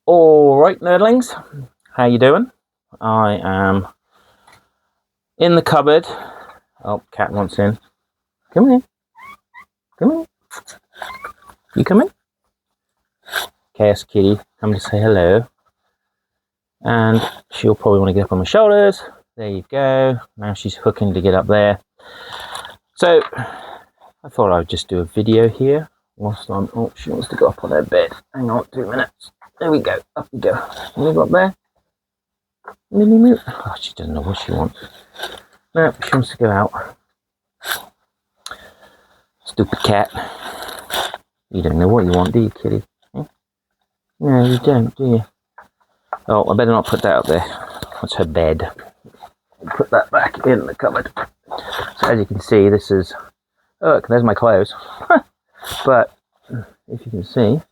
All right, nerdlings, how you doing? I am in the cupboard. Oh, cat wants in. Come in. Come in. You come in. Chaos Kitty, come to say hello. And she'll probably want to get up on my shoulders. There you go. Now she's hooking to get up there. So I thought I would just do a video here whilst I'm. Oh, she wants to go up on her bed. Hang on, 2 minutes. There we go. Up we go. Can you go up there? Oh, she doesn't know what she wants. No, she wants to go out. Stupid cat. You don't know what you want, do you, kitty? No, you don't, do you? Oh, I better not put that up there. That's her bed. Put that back in the cupboard. So as you can see, this is... Oh, look, there's my clothes. But, if you can see,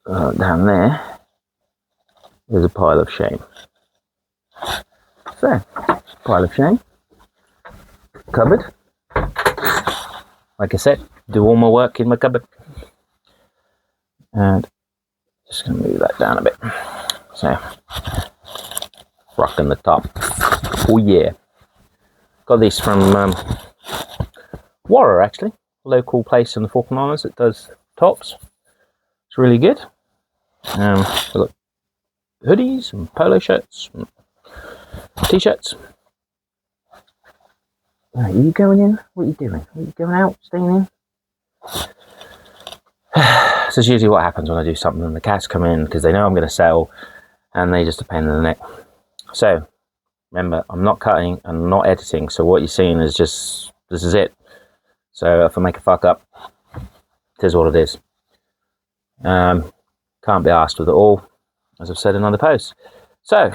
down there, there's a pile of shame. So, pile of shame. Cupboard. Like I said, do all my work in my cupboard. And just going to move that down a bit. So, rocking the top. Oh yeah. Got these from Warhammer, actually. A local place in the Falkland Islands that does tops. It's really good. Got hoodies and polo shirts and t-shirts. Are you going in? What are you doing? Are you going out? Staying in? This is usually what happens when I do something and the cats come in because they know I'm going to sell and they just a pain in the neck. So, remember, I'm not cutting and I'm not editing, so what you're seeing is just, this is it. So if I make a fuck up, it is what it is. Can't be asked with it all, as I've said in other posts. So,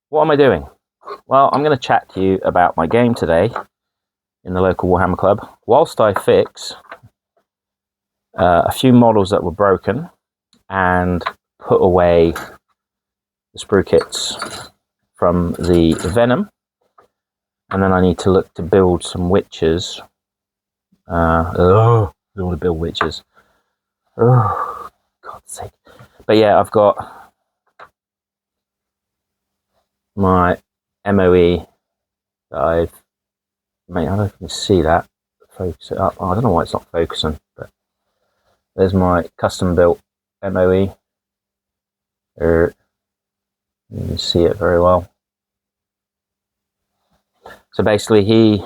what am I doing? Well, I'm going to chat to you about my game today in the local Warhammer Club, whilst I fix a few models that were broken and put away the sprue kits from the Venom, and then I need to look to build some witches. I don't want to build witches. Oh, God's sake. But yeah, I've got my MOE that I've made. I don't know if you can see that. Focus it up. Oh, I don't know why it's not focusing, but there's my custom built MOE. You can see it very well. So basically he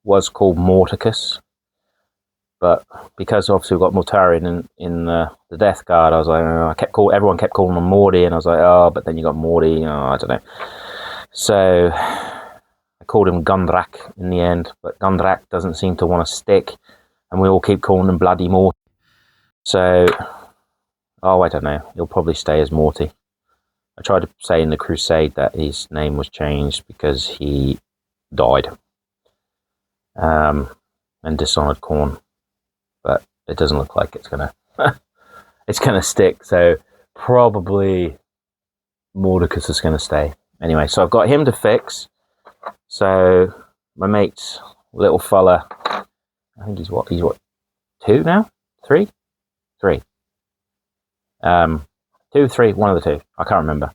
was called Morticus, but because obviously we've got Mortarion in the Death Guard, I was like, everyone kept calling him Morty, and I was like, oh, but then you got Morty, I don't know. So I called him Gundrak in the end, but Gundrak doesn't seem to want to stick, and we all keep calling him Bloody Morty. So, I don't know, he'll probably stay as Morty. I tried to say in the Crusade that his name was changed because he died. And Dishonored Corn. But it doesn't look like it's gonna it's gonna stick, so probably Mordecus is gonna stay. Anyway, so I've got him to fix. So my mate's little fella, I think he's what, 2 now? 3? 3. 2, 3, one of the two. I can't remember.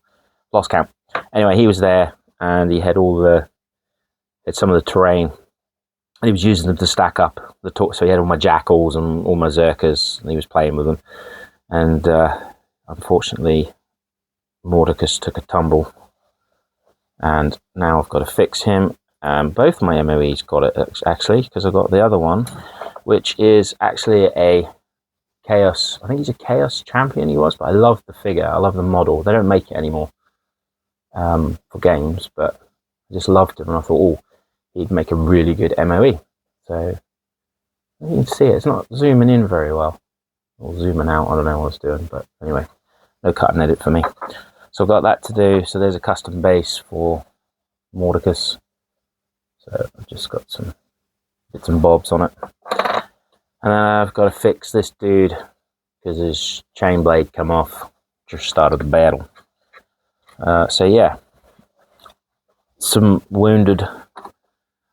Lost count. Anyway, he was there and he had some of the terrain. And he was using them to stack up the so he had all my jackals and all my zerkers, and he was playing with them. And unfortunately, Mordecus took a tumble, and now I've got to fix him. Both my MOEs got it actually, because I've got the other one, which is actually a Chaos. I think he's a Chaos champion. He was, but I love the figure. I love the model. They don't make it anymore for games, but I just loved him, and I thought, he'd make a really good MOE. So you can see it. It's not zooming in very well, or zooming out. I don't know what it's doing, but anyway, no cut and edit for me. So I've got that to do. So there's a custom base for Mordecus. So I've just got some bits and bobs on it, and then I've got to fix this dude because his chain blade come off just started the battle. So yeah, some wounded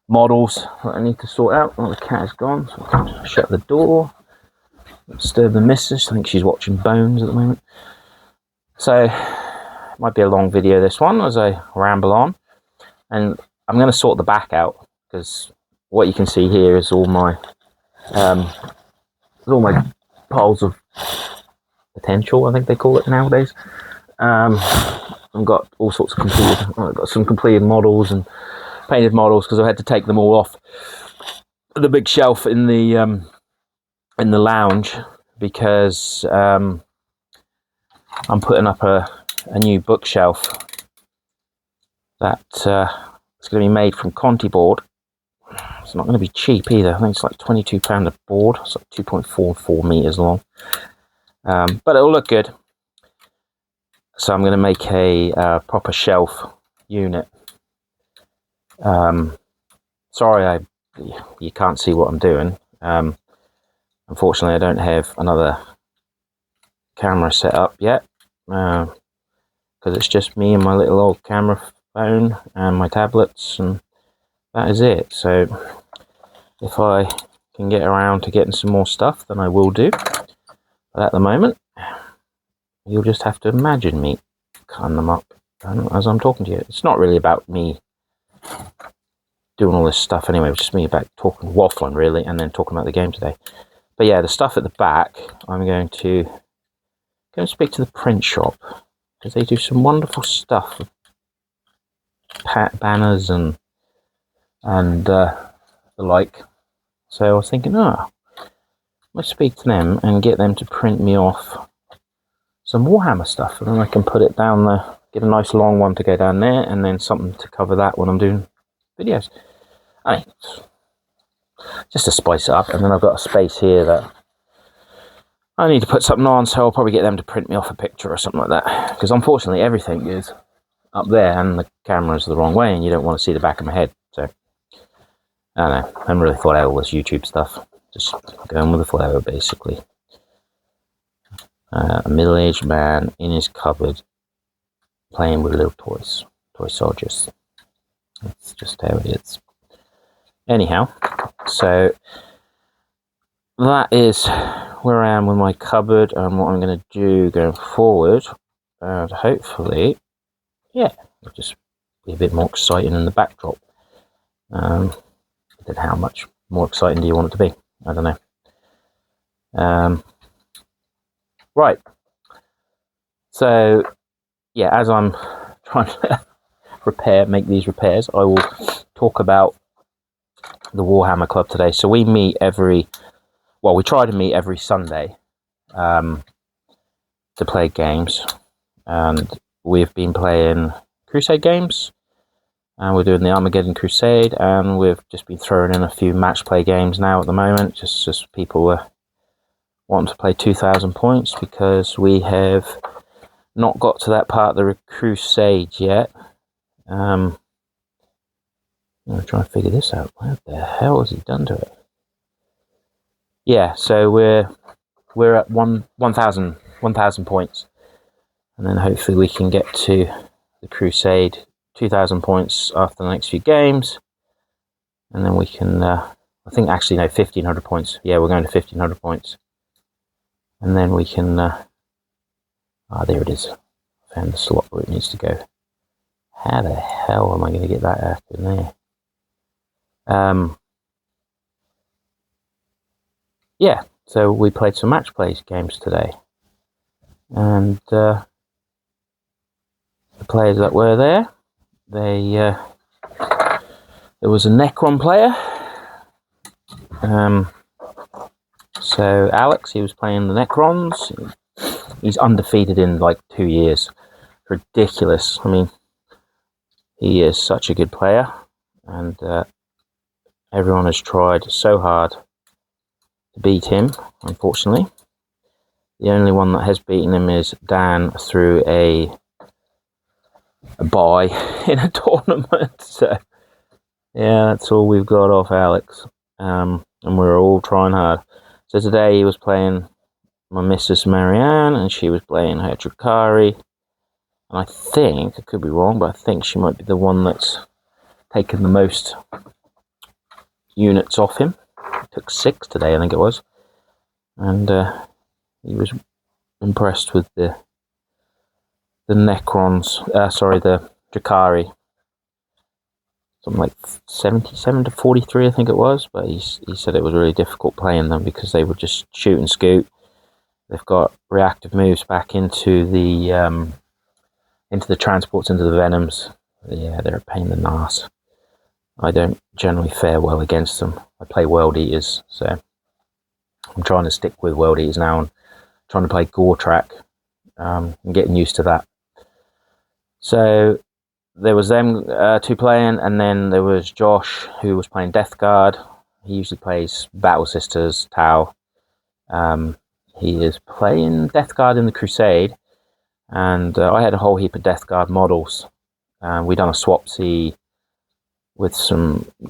models that I need to sort out. Oh, the cat is gone, so I can shut the door. disturb the missus. I think she's watching Bones at the moment. So it might be a long video, this one, as I ramble on. And I'm going to sort the back out, because what you can see here is all my piles of potential, I think they call it nowadays. I've got all sorts of I've got some completed models and painted models, because I had to take them all off the big shelf in the lounge, because I'm putting up a new bookshelf that it's going to be made from Conti board. It's not going to be cheap either. I think it's like £22 a board. It's like 2.44 meters long, but it'll look good. So I'm going to make a proper shelf unit. Sorry, you can't see what I'm doing. Unfortunately, I don't have another camera set up yet, because it's just me and my little old camera phone and my tablets, and that is it. So if I can get around to getting some more stuff, then I will do. But at the moment, you'll just have to imagine me cutting them up as I'm talking to you. It's not really about me doing all this stuff anyway. It's just me about talking, waffling really, and then talking about the game today. But yeah, the stuff at the back, I'm going to go and speak to the print shop, because they do some wonderful stuff with banners and the like. So I was thinking, let's speak to them and get them to print me off some Warhammer stuff, and then I can put it down there, get a nice long one to go down there, and then something to cover that when I'm doing videos. I mean, just to spice it up. And then I've got a space here that I need to put something on, so I'll probably get them to print me off a picture or something like that, because unfortunately everything is up there and the camera's the wrong way and you don't want to see the back of my head. So I don't know, I haven't really thought out all this YouTube stuff, just going with the flow basically. A middle-aged man in his cupboard playing with little toy soldiers. That's just how it is. Anyhow, so that is where I am with my cupboard and what I'm going to do going forward, and hopefully, yeah, it'll just be a bit more exciting in the backdrop. Then how much more exciting do you want it to be? I don't know. Right, so yeah, as I'm trying to make these repairs, I will talk about the Warhammer Club today. So we meet we try to meet every Sunday to play games, and we've been playing Crusade games, and we're doing the Armageddon Crusade, and we've just been throwing in a few match play games now at the moment, just people wanting to play 2,000 points, because we have not got to that part of the Crusade yet. I'm going to try and figure this out. What the hell has he done to it? Yeah, so we're at 1,000 points, and then hopefully we can get to the Crusade 2,000 points after the next few games, and then we can I think actually no, 1,500 points. Yeah, we're going to 1,500 points, and then we can there it is. I found the slot where it needs to go. How the hell am I going to get that out in there? Yeah, so we played some match play games today, and the players that were there, there was a Necron player. So Alex, he was playing the Necrons. He's undefeated in like 2 years. Ridiculous. I mean, he is such a good player, and everyone has tried so hard to beat him. Unfortunately, the only one that has beaten him is Dan through a bye in a tournament. So yeah, that's all we've got off Alex, and we're all trying hard. So today he was playing my Mrs. Marianne, and she was playing her Drakari, and I think, I could be wrong, but I think she might be the one that's taken the most units off him. Took 6 today, I think it was. And he was impressed with the Necrons, the Drakari. Something like 77 to 43, I think it was, but he said it was really difficult playing them because they would just shoot and scoot. They've got reactive moves back into the transports, into the venoms. Yeah, they're a pain in the ass. I don't generally fare well against them. I play World Eaters, so I'm trying to stick with World Eaters now and trying to play Gore Track. I'm getting used to that. So there was them two playing, and then there was Josh, who was playing Death Guard. He usually plays Battle Sisters, Tau. He is playing Death Guard in the Crusade, and I had a whole heap of Death Guard models. We done a swapsy with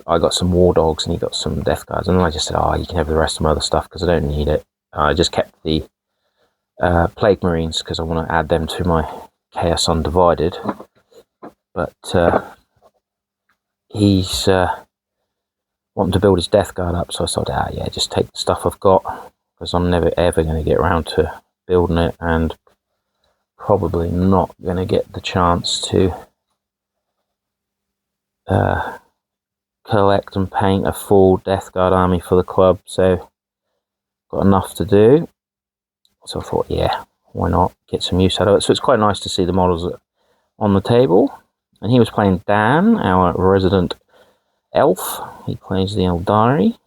I got some War Dogs, and he got some Death Guards, and then I just said, you can have the rest of my other stuff, because I don't need it. I just kept the Plague Marines, because I want to add them to my Chaos Undivided. But he's wanting to build his Death Guard up, so I thought, just take the stuff I've got, because I'm never ever going to get around to building it, and probably not going to get the chance to collect and paint a full Death Guard army for the club, so got enough to do. So I thought, why not get some use out of it. So it's quite nice to see the models on the table. And he was playing Dan, our resident elf. He plays the Eldari.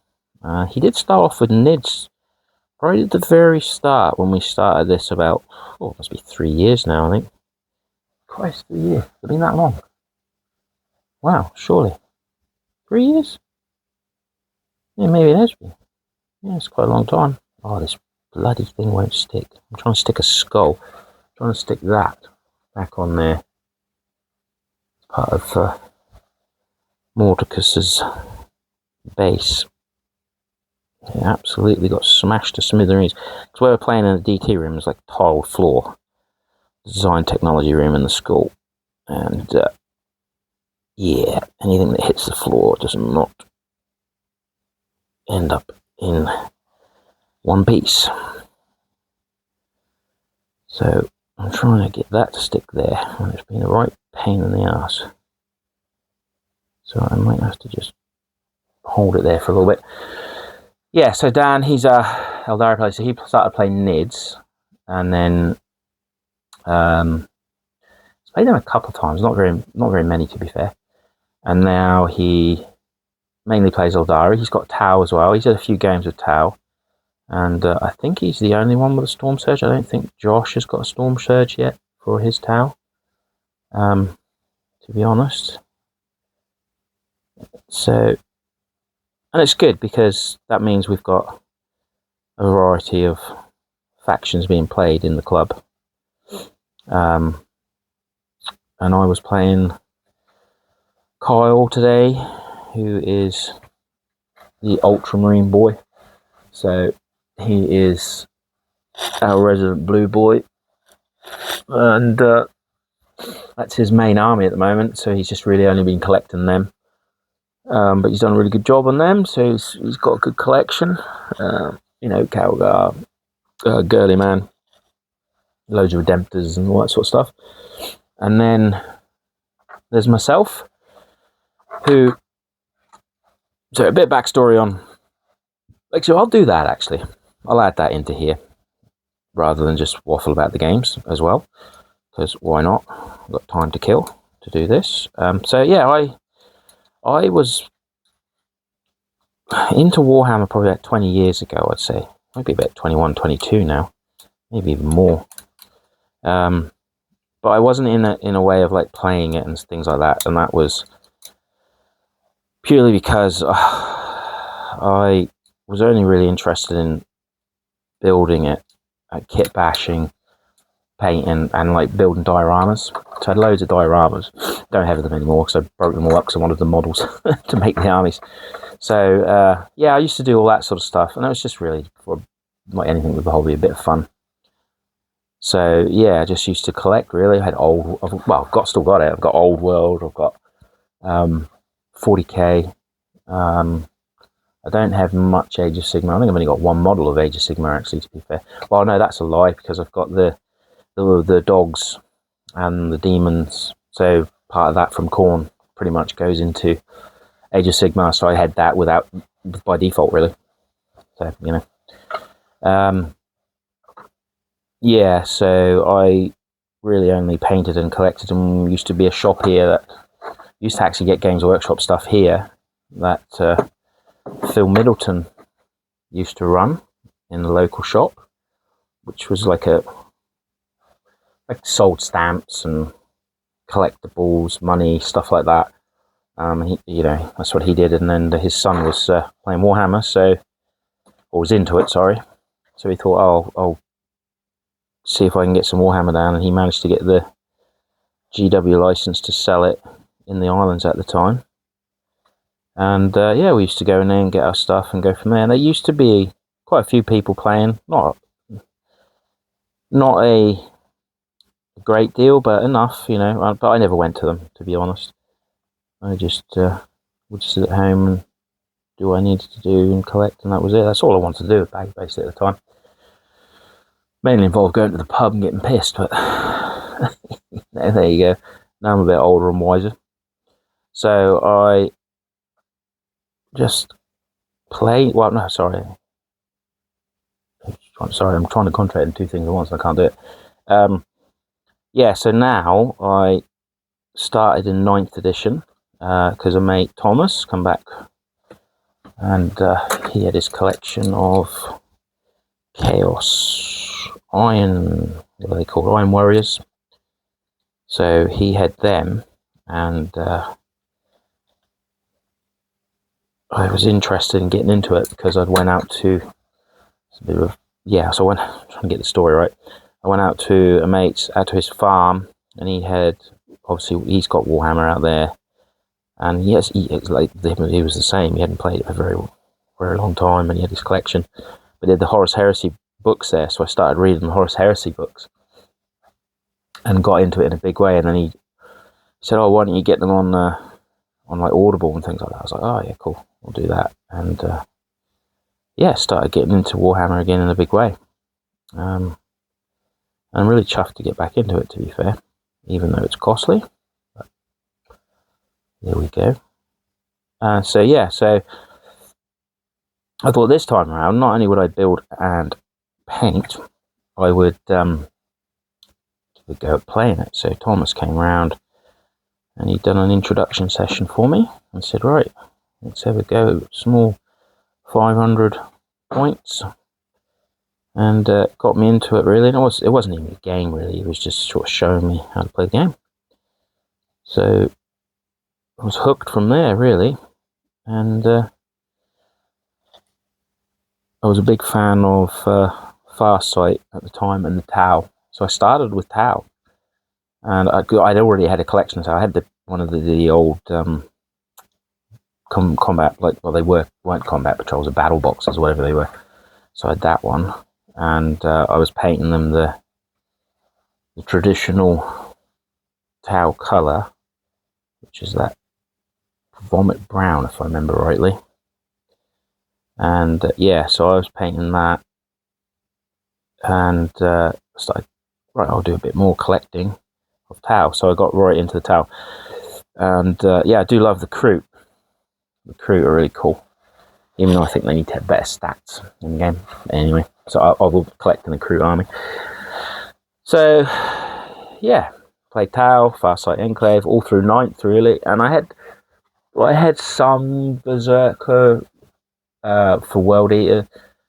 He did start off with Nids right at the very start when we started this about, it must be 3 years now, I think. Christ, 3 years. It's been that long. Wow, surely. 3 years? Yeah, maybe it has been. Yeah, it's quite a long time. Oh, this bloody thing won't stick. I'm trying to stick a skull. I'm trying to stick that back on there. Part of Mordecus's base. It absolutely got smashed to smithereens. Because we were playing in the DT room, there's like tiled floor. Design technology room in the school. And anything that hits the floor does not end up in one piece. So I'm trying to get that to stick there, and it's been a right pain in the ass. So I might have to just hold it there for a little bit. Yeah, so Dan, he's a Eldari player, so he started playing Nids, and then he's played them a couple of times, not very many to be fair. And now he mainly plays Eldari. He's got Tau as well. He's had a few games with Tau. And I think he's the only one with a Storm Surge. I don't think Josh has got a Storm Surge yet for his Tau, to be honest. So, and it's good because that means we've got a variety of factions being played in the club. And I was playing Kyle today, who is the Ultramarine boy. So he is our resident blue boy, and that's his main army at the moment, so he's just really only been collecting them, but he's done a really good job on them, so he's got a good collection. Calgar, Girly Man, loads of Redemptors and all that sort of stuff. And then there's myself, so a bit of backstory on, so I'll do that actually. I'll add that into here rather than just waffle about the games as well, because why not? I've got time to kill to do this. I was into Warhammer probably about 20 years ago, I'd say. Maybe about 21, 22 now, maybe even more. But I wasn't in a way of like playing it and things like that, and that was purely because I was only really interested in building it, kit bashing, painting, and like building dioramas. So I had loads of dioramas. Don't have them anymore because I broke them all up because I wanted the models to make the armies. So I used to do all that sort of stuff, and it was just really, for like anything with the hobby, a bit of fun. So yeah, I just used to collect really. I had still got it. I've got Old World, I've got 40K, I don't have much Age of Sigmar. I think I've only got one model of Age of Sigmar, actually, to be fair. Well, no, that's a lie, because I've got the dogs and the demons. So part of that from Khorne pretty much goes into Age of Sigmar. So I had that by default, really. So, yeah, so I really only painted and collected, and used to be a shop here that used to actually get Games Workshop stuff here that Phil Middleton used to run in the local shop, which was like sold stamps and collectibles, money, stuff like that. That's what he did. And then his son was playing Warhammer, or was into it, sorry. So he thought, I'll see if I can get some Warhammer down, and he managed to get the GW license to sell it in the islands at the time. And we used to go in there and get our stuff and go from there. And there used to be quite a few people playing, not a great deal, but enough, but I never went to them, to be honest. I just would sit at home and do what I needed to do and collect, and that was it. That's all I wanted to do, basically, at the time. Mainly involved going to the pub and getting pissed, but there you go. Now I'm a bit older and wiser. So I just play. Well, no, sorry. I'm trying to concentrate on two things at once, and I can't do it. So now I started in 9th edition because a mate, Thomas, come back, and he had his collection of Chaos Iron, what are they called? Iron Warriors. So he had them, and I was interested in getting into it because I'd went out to I'm trying to get the story right. I went out to a mate's, out to his farm, and he's got Warhammer out there, and he was the same. He hadn't played it for a very, very long time, and he had his collection. But he had the Horus Heresy books there, so I started reading the Horus Heresy books and got into it in a big way. And then he said, "Oh, why don't you get them on like Audible and things like that?" I was like, "Oh yeah, cool, I'll do that." And started getting into Warhammer again in a big way. I'm really chuffed to get back into it, to be fair, even though it's costly. But there we go. So I thought this time around, not only would I build and paint, I would go at playing it. So Thomas came around, and he'd done an introduction session for me and said, "Right, let's have a go. Small 500 points," and got me into it, really. And it wasn't even a game, really. It was just sort of showing me how to play the game. So I was hooked from there, really. And I was a big fan of Farsight at the time and the Tau. So I started with Tau, and I'd already had a collection. So I had one of the old combat, they weren't combat patrols, or battle boxes, whatever they were. So I had that one, and I was painting them the traditional Tau colour, which is that vomit brown, if I remember rightly. And so I was painting that, and started, right, I'll do a bit more collecting of Tau. So I got right into the Tau, and I do love the Kroot. The Kroot are really cool, even though I think they need to have better stats in the game. Anyway, so I will collect in the Kroot army. So played Tau, Farsight Enclave, all through 9th, really. And I had some Berserker for World Eater,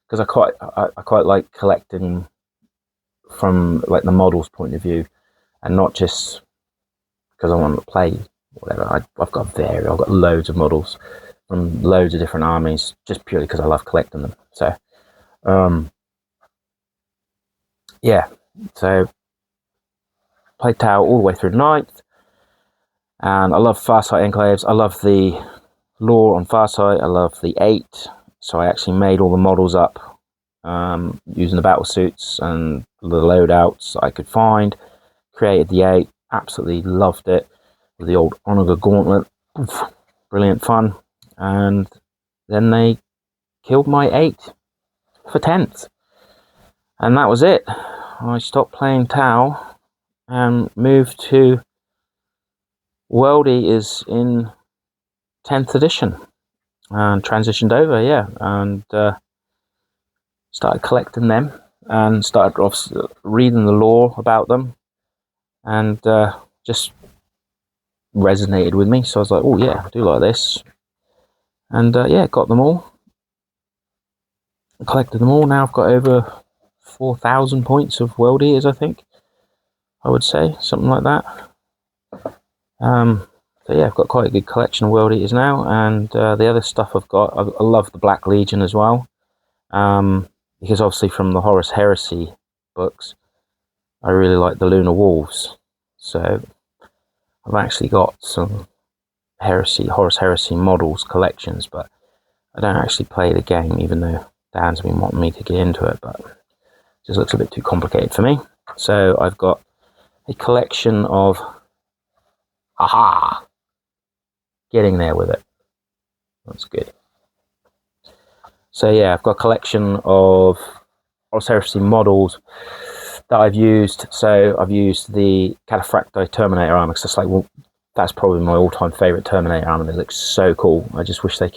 because I quite like collecting from like the models point of view, and not just because I want to play whatever. I've got loads of models from loads of different armies, just purely because I love collecting them. So so played Tau all the way through 9th, and I love Farsight Enclaves. I love the lore on Farsight. I love the 8, so I actually made all the models up using the battle suits and the loadouts I could find. Created the 8, absolutely loved it, with the old Onaga Gauntlet. Brilliant fun. And then they killed my 8 for 10th. And that was it. I stopped playing Tau and moved to World Eaters in 10th edition. And transitioned over, yeah. And started collecting them. And started off reading the lore about them. And just resonated with me. So I was like, oh yeah, I do like this. And yeah, got them all. Collected them all. Now I've got over 4,000 points of World Eaters, I think. I would say, something like that. So yeah, I've got quite a good collection of World Eaters now. And the other stuff I've got, I love the Black Legion as well. Because obviously from the Horus Heresy books, I really like the Lunar Wolves. So I've actually got some Horus Heresy models collections, but I don't actually play the game, even though Dan's been wanting me to get into it, but it just looks a bit too complicated for me. So I've got a collection of getting there with it. That's good. So yeah, I've got a collection of Horus Heresy models that I've used. So I've used the Cataphracti Terminator armor, because that's like, that's probably my all-time favorite Terminator armor. They look so cool. I just wish we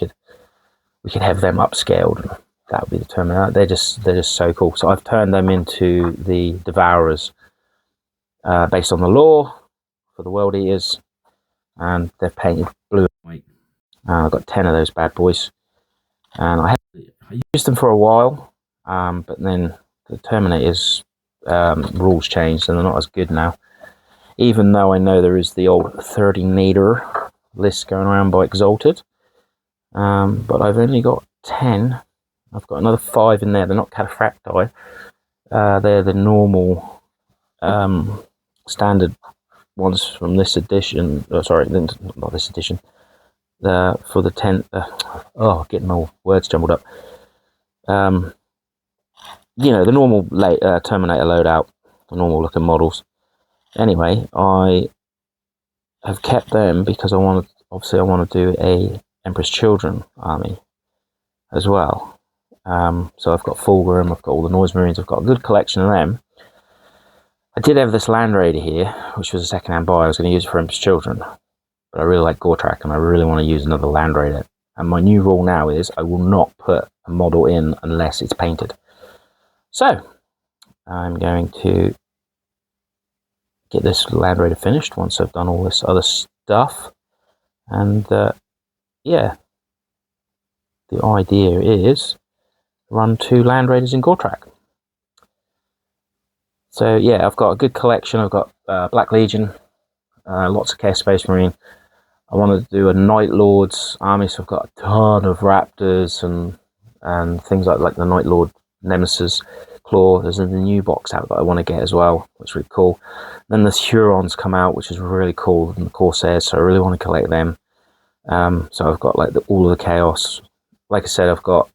could have them upscaled, and that would be the Terminator. They're just so cool. So I've turned them into the Devourers, based on the lore for the World Eaters, and they're painted blue and white. I've got 10 of those bad boys, and I used them for a while, but then the Terminators rules changed and they're not as good now, even though I know there is the old 30 meter list going around by Exalted, but I've only got 10. I've got another 5 in there. They're not Cataphracti, they're the normal standard ones from this edition. Oh, sorry, not this edition, for the 10th. Getting my words jumbled up. You know, the normal Terminator loadout, the normal looking models. Anyway, I have kept them because I want to do a Emperor's Children army as well. So I've got Fulgrim, I've got all the Noise Marines, I've got a good collection of them. I did have this Land Raider here, which was a second-hand buy. I was going to use it for Emperor's Children, but I really like Gortrak, and I really want to use another Land Raider. And my new rule now is I will not put a model in unless it's painted. So I'm going to get this Land Raider finished once I've done all this other stuff. And yeah, the idea is run 2 Land Raiders in Gortrak. So yeah, I've got a good collection. I've got Black Legion, lots of Chaos Space Marine. I want to do a Night Lord's army, so I've got a ton of Raptors and things like the Night Lord Nemesis Claw. There's a new box out that I want to get as well, which is really cool. Then the Hurons come out, which is really cool, and the Corsairs, so I really want to collect them. So I've got like all of the Chaos. Like I said, I've got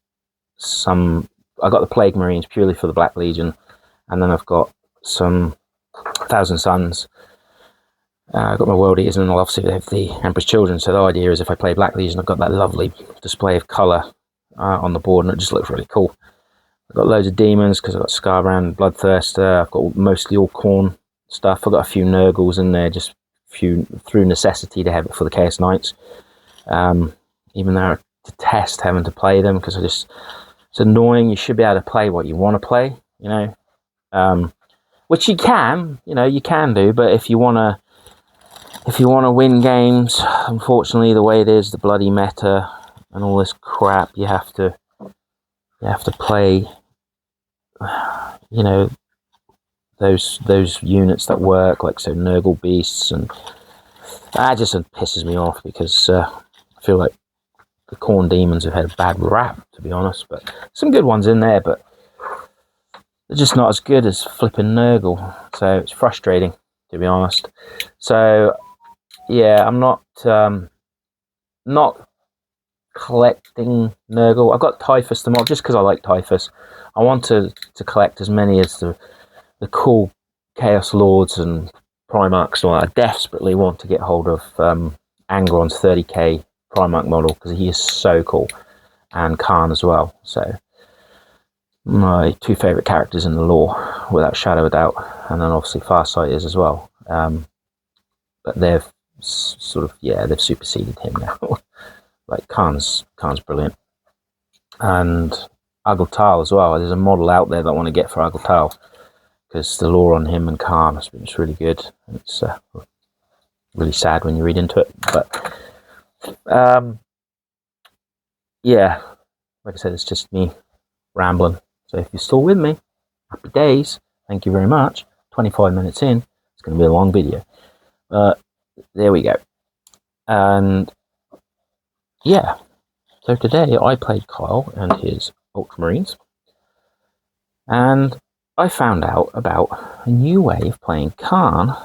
the Plague Marines purely for the Black Legion, and then I've got some Thousand Suns. I've got my World Eaters, and I'll obviously have the Emperor's Children. So the idea is if I play Black Legion, I've got that lovely display of colour on the board, and it just looks really cool. I've got loads of demons because I've got Scarbrand, Bloodthirster. I've got mostly all Khorne stuff. I've got a few Nurgles in there, just through necessity to have it for the Chaos Knights. Even though I detest having to play them because it's annoying. You should be able to play what you want to play, you know, which you can do. But if you want to win games, unfortunately, the way it is, the bloody meta and all this crap, you have to play, you know, those units that work, like so Nurgle Beasts, and that just pisses me off because I feel like the Khorne Demons have had a bad rap, to be honest, but some good ones in there, but they're just not as good as flipping Nurgle, so it's frustrating, to be honest. So yeah, I'm not collecting Nurgle. I've got Typhus the mob just because I like Typhus. I want to collect as many as the cool Chaos Lords and Primarchs. So I desperately want to get hold of Angron's 30k Primarch model because he is so cool. and Khan as well. So my two favourite characters in the lore, without shadow of doubt, and then obviously Farsight is as well. But they've sort of, yeah, they've superseded him now. Like Khan's brilliant, and Agiltal as well. There's a model out there that I want to get for Agiltal because the lore on him and Khan has been really good. It's really sad when you read into it, but yeah, like I said, it's just me rambling. So if you're still with me, happy days. Thank you very much. 25 minutes in, it's going to be a long video. There we go. And yeah, so today I played Kyle and his Ultramarines, and I found out about a new way of playing Khan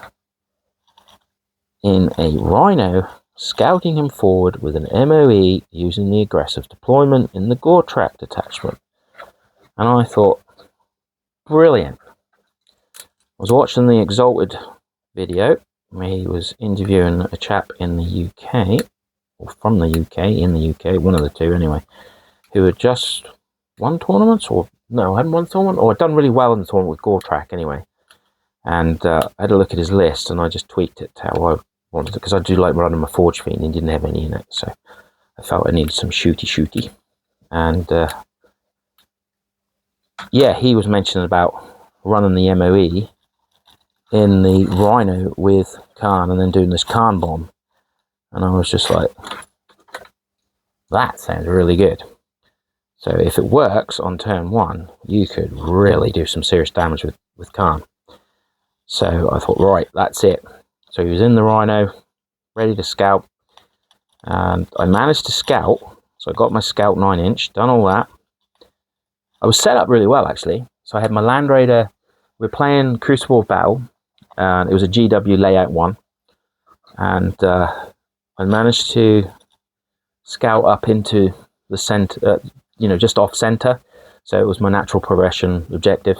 in a Rhino, scouting him forward with an MOE using the aggressive deployment in the Gore Track detachment. And I thought, brilliant. I was watching the Exalted video where he was interviewing a chap in the UK, or from the UK, in the UK, one of the two anyway, who had just won tournaments, or no, hadn't won tournament, or had done really well in the tournament with Gore Track anyway. And I had a look at his list, and I just tweaked it to how I wanted it, because I do like running my Forge Fiend, and didn't have any in it, so I felt I needed some shooty. And yeah, he was mentioning about running the MOE in the Rhino with Khan, and then doing this Khan bomb. And I was just like, that sounds really good. So if it works on turn 1, you could really do some serious damage with Khan. So I thought, right, that's it. So he was in the Rhino, ready to scout. And I managed to scout. So I got my scout 9-inch, done all that. I was set up really well, actually. So I had my Land Raider. We were playing Crucible of Battle. And it was a GW layout 1. And I managed to scout up into the center, just off center. So it was my natural progression objective.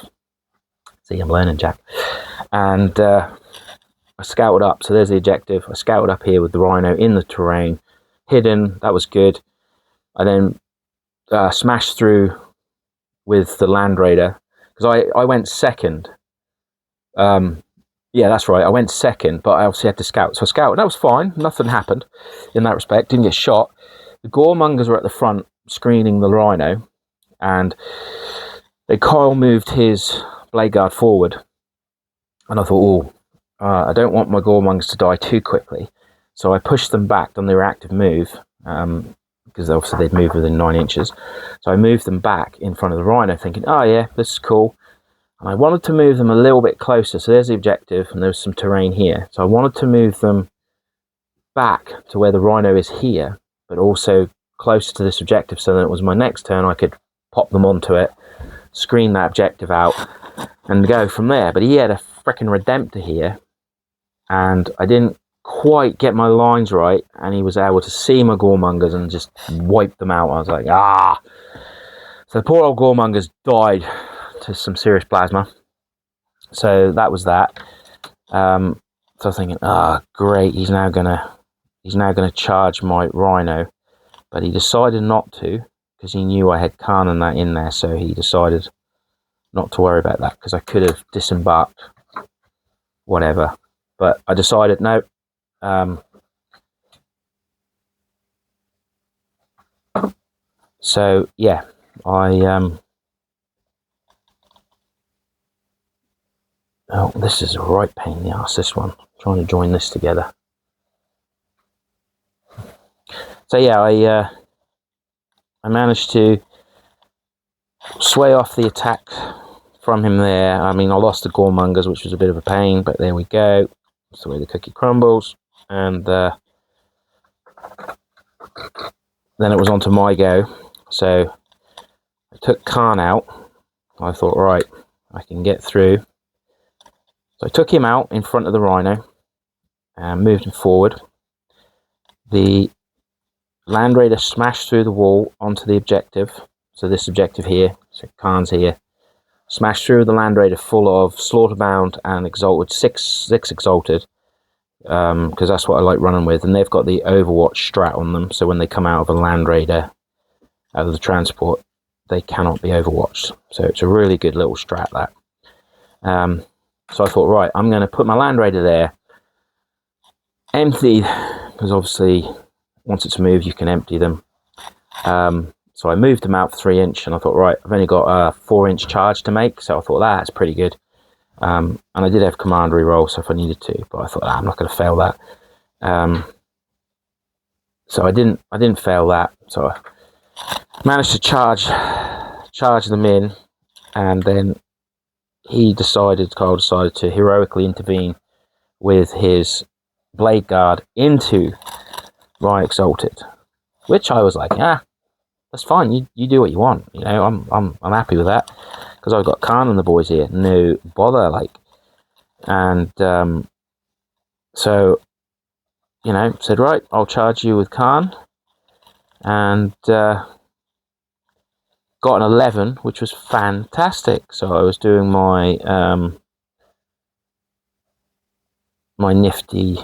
See, I'm learning, Jack. And I scouted up. So there's the objective. I scouted up here with the Rhino in the terrain, hidden. That was good. I then smashed through with the Land Raider, because I went second. Yeah, that's right. I went second, but I obviously had to scout. So I scouted. That was fine. Nothing happened in that respect. Didn't get shot. The Goremongers were at the front screening the Rhino, and Kyle moved his Blade Guard forward. And I thought, I don't want my Goremongers to die too quickly. So I pushed them back on the reactive move, because obviously they'd moved within 9 inches. So I moved them back in front of the Rhino, thinking, oh yeah, this is cool. And I wanted to move them a little bit closer. So there's the objective, and there's some terrain here. So I wanted to move them back to where the Rhino is here, but also closer to this objective, so that it was my next turn I could pop them onto it, screen that objective out, and go from there. But he had a freaking Redemptor here, and I didn't quite get my lines right, and he was able to see my Goremongers and just wipe them out. I was like, ah! So the poor old Goremongers died to some serious plasma. So that was that. So I was thinking, great, he's now gonna charge my Rhino, but he decided not to, because he knew I had Khan and that in there. So he decided not to worry about that, because I could have disembarked, whatever. But I decided no. So yeah, oh, this is a right pain in the arse, this one. Trying to join this together. So yeah, I managed to sway off the attack from him there. I mean, I lost the Goremongers, which was a bit of a pain, but there we go. That's the way the cookie crumbles. And then it was on to my go. So I took Khan out. I thought, right, I can get through. So I took him out in front of the Rhino and moved him forward. The Land Raider smashed through the wall onto the objective. So this objective here, so Khan's here, smashed through the Land Raider full of Slaughterbound and Exalted, six Exalted, because that's what I like running with. And they've got the Overwatch strat on them, so when they come out of a Land Raider, out of the transport, they cannot be overwatched. So it's a really good little strat, that. So I thought, right, I'm going to put my Land Raider there, empty, because obviously once it's moved, you can empty them. So I moved them out 3-inch, and I thought, right, I've only got a 4-inch charge to make, so I thought that's pretty good. And I did have command reroll, so if I needed to, but I thought, I'm not going to fail that. So I didn't fail that. So I managed to charge them in, and then Carl decided to heroically intervene with his blade guard into my Exalted, which I was like, that's fine. You do what you want. You know, I'm happy with that, because I've got Khan and the boys here. No bother, like. And so, you know, said, right, I'll charge you with Khan, and got an 11, which was fantastic. So I was doing my my nifty,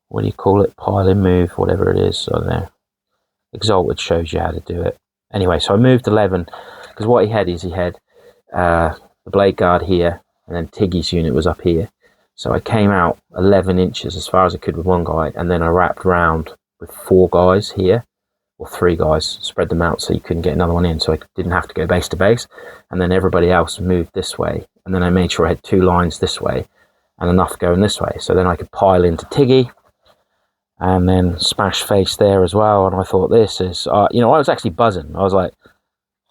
what do you call it, pile-in move, whatever it is. I don't know. Exalted shows you how to do it. Anyway, so I moved 11, because what he had is the blade guard here, and then Tiggy's unit was up here. So I came out 11 inches as far as I could with one guy, and then I wrapped around with 4 guys here, or 3 guys, spread them out so you couldn't get another one in, so I didn't have to go base to base. And then everybody else moved this way, and then I made sure I had 2 lines this way and enough going this way, so then I could pile into Tiggy and then smash face there as well. And I thought, this is, you know, I was actually buzzing. I was like,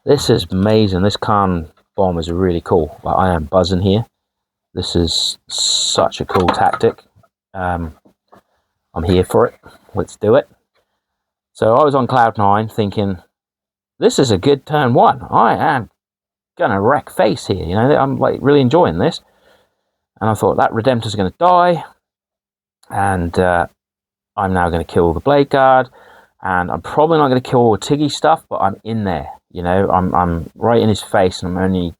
this is amazing. This Khan bomb is really cool. Like, I am buzzing here. This is such a cool tactic. I'm here for it. Let's do it. So I was on cloud 9 thinking, this is a good turn 1. I am going to wreck face here. You know, I'm like really enjoying this. And I thought, that Redemptor's going to die. And I'm now going to kill the blade guard. And I'm probably not going to kill all the Tiggy stuff, but I'm in there. You know, I'm right in his face, and I'm only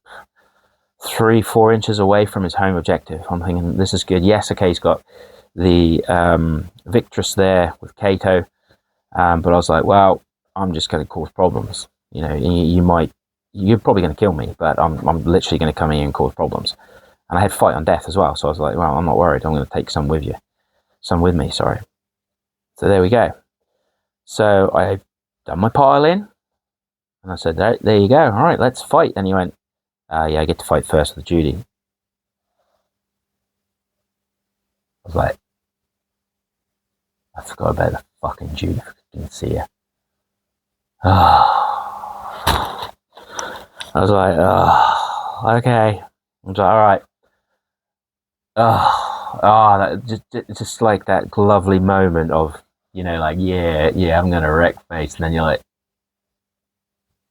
3-4 inches away from his home objective. I'm thinking, this is good. Yes, okay, he's got the Victress there with Kato, but I was like, well, I'm just going to cause problems. You know, you're probably going to kill me, but I'm literally going to come in and cause problems. And I had fight on death as well, so I was like, well, I'm not worried. I'm going to take some with me. Sorry. So there we go. So I done my pile in, and I said, there you go. All right, let's fight. And he went, yeah, I get to fight first with Judy. I was like, I forgot about the fucking Judy. I didn't see her. I was like, okay. I was like, all right. Just like that lovely moment of, you know, like, yeah, I'm gonna wreck face, and then you're like,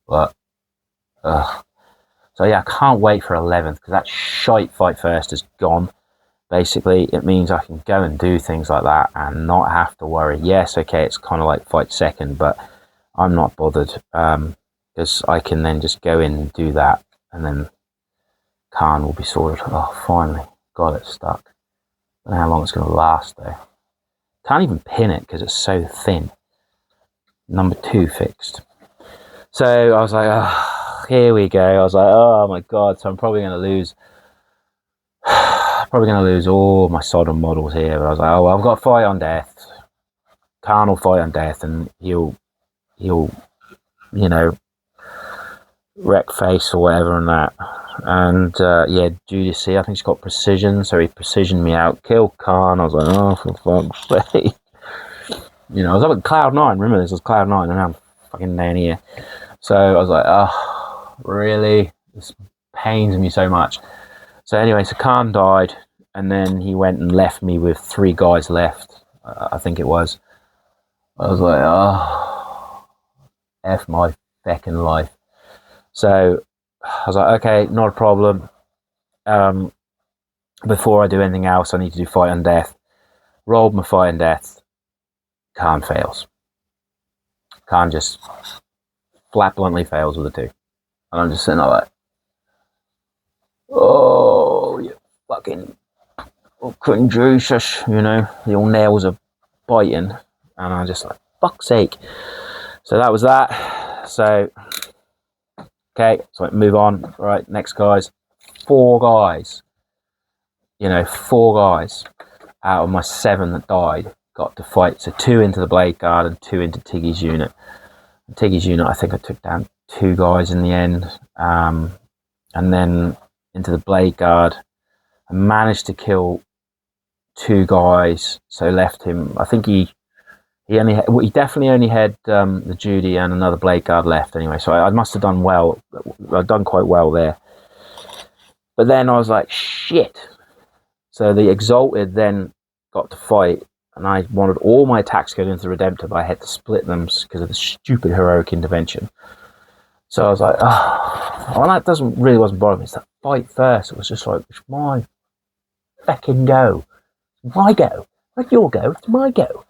what? So yeah, I can't wait for 11th, because that shite fight first is gone. Basically, it means I can go and do things like that and not have to worry. Yes, okay, it's kind of like fight second, but I'm not bothered, because I can then just go in and do that, and then Khan will be sorted. Oh, finally, got it stuck. I don't know how long it's going to last, though. Can't even pin it because it's so thin. Number 2 fixed. So I was like, oh, here we go. I was like, oh my god, so I'm probably going to lose all my Sodom models here. But I was like, oh, well, I've got fight on death. Khan will fight on death, and he'll you know, wreck face or whatever and that. And yeah, Judas C, I think she's got precision, so he precisioned me out, killed Khan. I was like, oh, for fuck's sake. You know, I was up at cloud 9, remember this was cloud 9, and I'm fucking down here. So I was like, oh, really? This pains me so much. So anyway, so Khan died, and then he went and left me with 3 guys left, I think it was. I was like, oh, F my feckin' life. So I was like, okay, not a problem. Before I do anything else, I need to do fight on death. Rolled my fight on death. Khan fails. Khan just flat bluntly fails with a 2. And I'm just sitting there like, oh, you fucking couldn't Jesus, you know, the old nails are biting. And I'm just like, fuck's sake. So that was that. So, okay, so move on. Right, next guys. 4 guys. You know, 4 guys out of my 7 that died got to fight. So 2 into the Blade Guard and 2 into Tiggy's unit. Tiggy's unit, I think I took down 2 guys in the end. And then into the Blade Guard, I managed to kill 2 guys. So left him, I think he definitely only had the Judy and another Blade Guard left anyway. So I must have done well. I've done quite well there. But then I was like, shit. So the Exalted then got to fight, and I wanted all my attacks going into the Redemptor, but I had to split them because of the stupid heroic intervention. So I was like, oh, well, that wasn't bothering me. It's that fight first. It was just like, it's my fucking go. It's my go. Not your go, it's my go.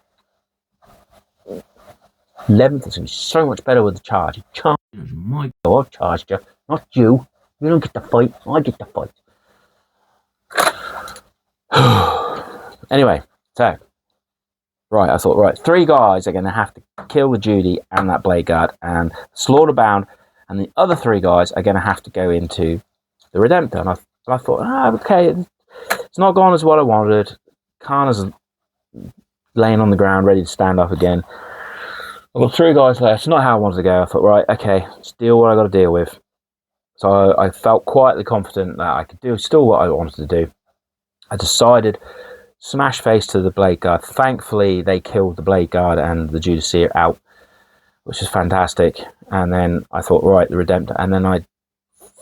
11th is going to be so much better with the charge. Charge is my go. I've charged you, not you. You don't get to fight, I get to fight. Anyway, so right, I thought, right, 3 guys are going to have to kill the Judy and that Blade Guard and Slaughterbound, and the other 3 guys are going to have to go into the Redemptor. And I thought, okay, it's not gone as what I wanted. Khan is laying on the ground, ready to stand up again. I've got 3 guys left. It's not how I wanted to go. I thought, right, okay, let's deal with what I got to deal with. So I felt quietly confident that I could do still what I wanted to do. I decided smash face to the Blade Guard. Thankfully, they killed the Blade Guard and the Judiceer out, which is fantastic. And then I thought, right, the Redemptor. And then I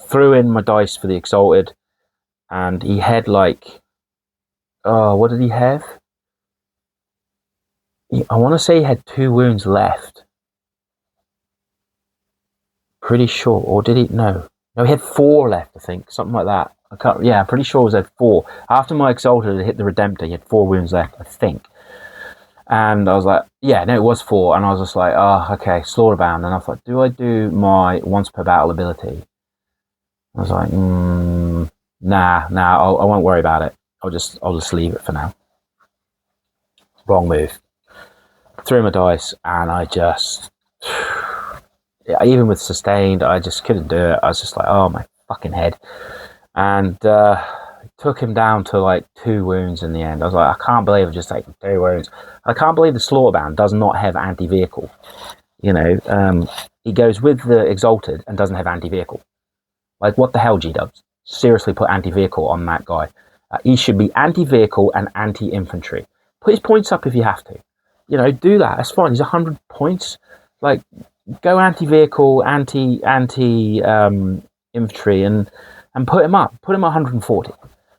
threw in my dice for the Exalted, and he had like, what did he have? I want to say he had 2 wounds left. Pretty sure, or did he? No, he had 4 left, I think, something like that. I'm pretty sure it was at 4. After my Exalted had hit the Redemptor, he had 4 wounds left, I think. And I was like, yeah, no, it was 4. And I was just like, oh, okay, Slaughterbound. And I thought, do I do my once per battle ability? I was like, nah, I won't worry about it. I'll just leave it for now. Wrong move. Threw my dice, and I just, even with sustained, I just couldn't do it. I was just like, oh, my fucking head. And took him down to like 2 wounds in the end. I was like, I can't believe I've just taken 2 wounds. I can't believe the Slaughterbound does not have anti-vehicle. You know, he goes with the Exalted and doesn't have anti-vehicle. Like, what the hell, G-Dubs? Seriously, put anti-vehicle on that guy. He should be anti-vehicle and anti-infantry. Put his points up if you have to. You know, do that. That's fine. He's 100 points. Like, go anti-vehicle, anti-infantry, and put him up. Put him at 140.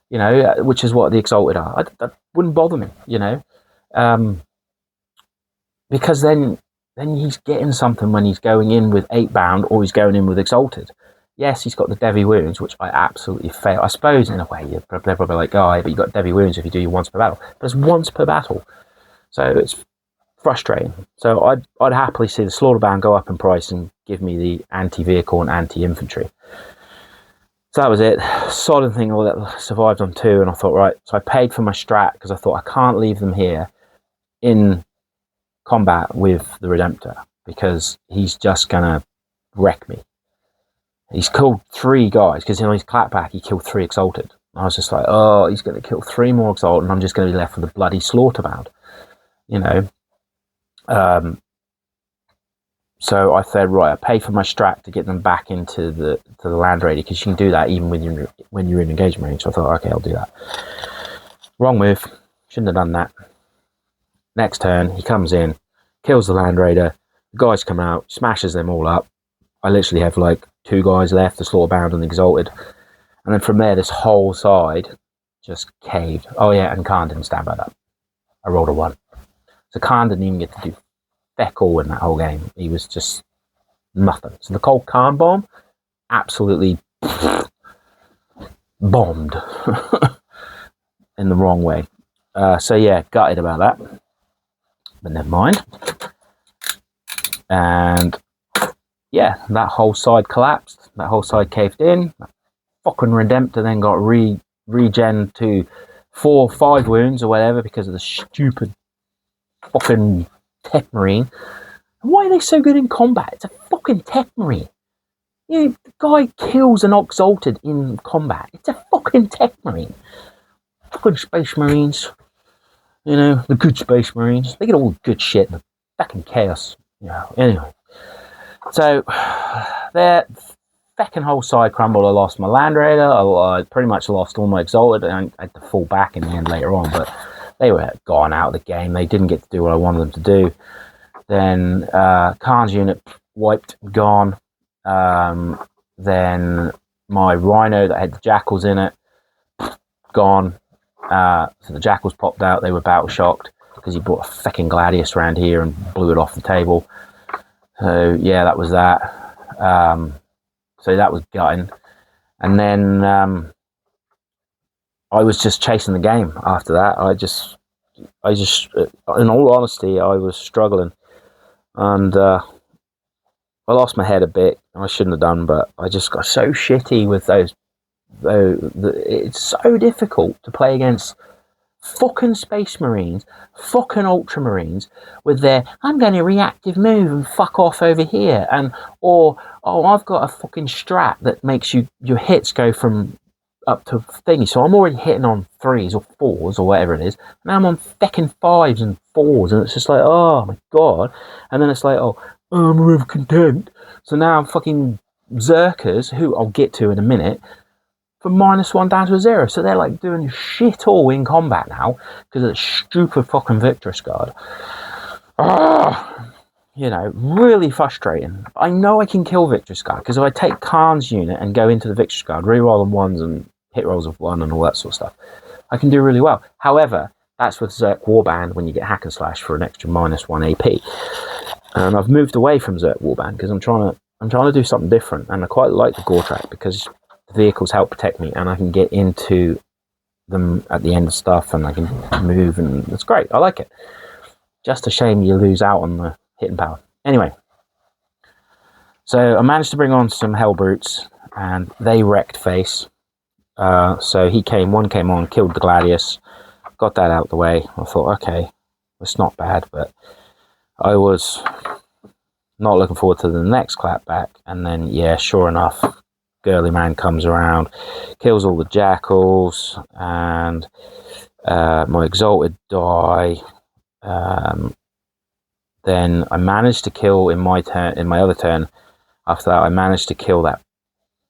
You know, which is what the Exalted are. That wouldn't bother me. You know, because then he's getting something when he's going in with 8 bound or he's going in with Exalted. Yes, he's got the Devi wounds, which I absolutely fail. I suppose in a way you're probably like, oh, but you got Devi wounds if you do your once per battle. But it's once per battle, so it's frustrating. So I'd happily see the Slaughterbound go up in price and give me the anti-vehicle and anti-infantry. So that was it. Solid thing all that survived on 2, and I thought, right. So I paid for my strat because I thought I can't leave them here in combat with the Redemptor because he's just gonna wreck me. He's killed 3 guys because in his clapback he killed 3 Exalted. I was just like, oh, he's going to kill 3 more Exalted, and I'm just going to be left with a bloody Slaughterbound, you know. So I said, right, I paid for my strat to get them back into the land raider because you can do that even when you're in engagement range. So I thought, okay, I'll do that. Wrong move. Shouldn't have done that. Next turn, he comes in, kills the land raider. The guys come out, smashes them all up. I literally have like 2 guys left, the Slaughterbound and the Exalted. And then from there, this whole side just caved. Oh yeah, and Khan didn't stand by that. I rolled a 1. So Khan didn't even get to do feck all in that whole game. He was just nothing. So the cold Khan bomb absolutely bombed in the wrong way. So yeah, gutted about that. But never mind. And yeah, that whole side collapsed. That whole side caved in. That fucking Redemptor then got regen to 4 or 5 wounds or whatever because of the stupid fucking Tech Marine. Why are they so good in combat? It's a fucking tech marine. You know, the guy kills an exalted in combat. It's a fucking tech marine. Fucking space marines. You know, the good space marines. They get all the good shit and the fucking chaos. You know, anyway. So, their second whole side crumbled. I lost my Land Raider. I pretty much lost all my exalted. And I had to fall back in the end later on. But they were gone out of the game. They didn't get to do what I wanted them to do. Then Khan's unit wiped, gone. Then my Rhino that had the Jackals in it, gone. So the Jackals popped out. They were battle shocked because he brought a fucking Gladius around here and blew it off the table. So yeah, that was that. So that was gutting. And then I was just chasing the game after that. I just, in all honesty, I was struggling. And I lost my head a bit. I shouldn't have done, but I just got so shitty with those. It's so difficult to play against fucking Space Marines, fucking Ultramarines, with their I'm going to reactive move and fuck off over here, or I've got a fucking strat that makes your hits go from up to thingy, so I'm already hitting on 3s or 4s or whatever it is. Now I'm on fucking 5s and 4s, and it's just like, oh my god. And then it's like, I'm with content. So now I'm fucking Zerkers, who I'll get to in a minute, from -1 down to a 0. So they're like doing shit all in combat now because of the stupid fucking Victor's Guard. You know, really frustrating. I know I can kill Victor's Guard because if I take Khan's unit and go into the Victor's Guard, reroll them 1s and hit rolls of 1 and all that sort of stuff, I can do really well. However, that's with Zerk Warband when you get hack and slash for an extra -1 AP. And I've moved away from Zerk Warband because I'm trying to do something different, and I quite like the Gore Track because the vehicles help protect me, and I can get into them at the end of stuff, and I can move, and it's great. I like it. Just a shame you lose out on the hitting power. Anyway, so I managed to bring on some Hell Brutes, and they wrecked face. So one came on, killed the Gladius, got that out of the way. I thought, okay, it's not bad, but I was not looking forward to the next clapback. And then, yeah, sure enough, Girly Man comes around, kills all the Jackals, and my Exalted die. Then I managed to kill in my other turn. After that, I managed to kill that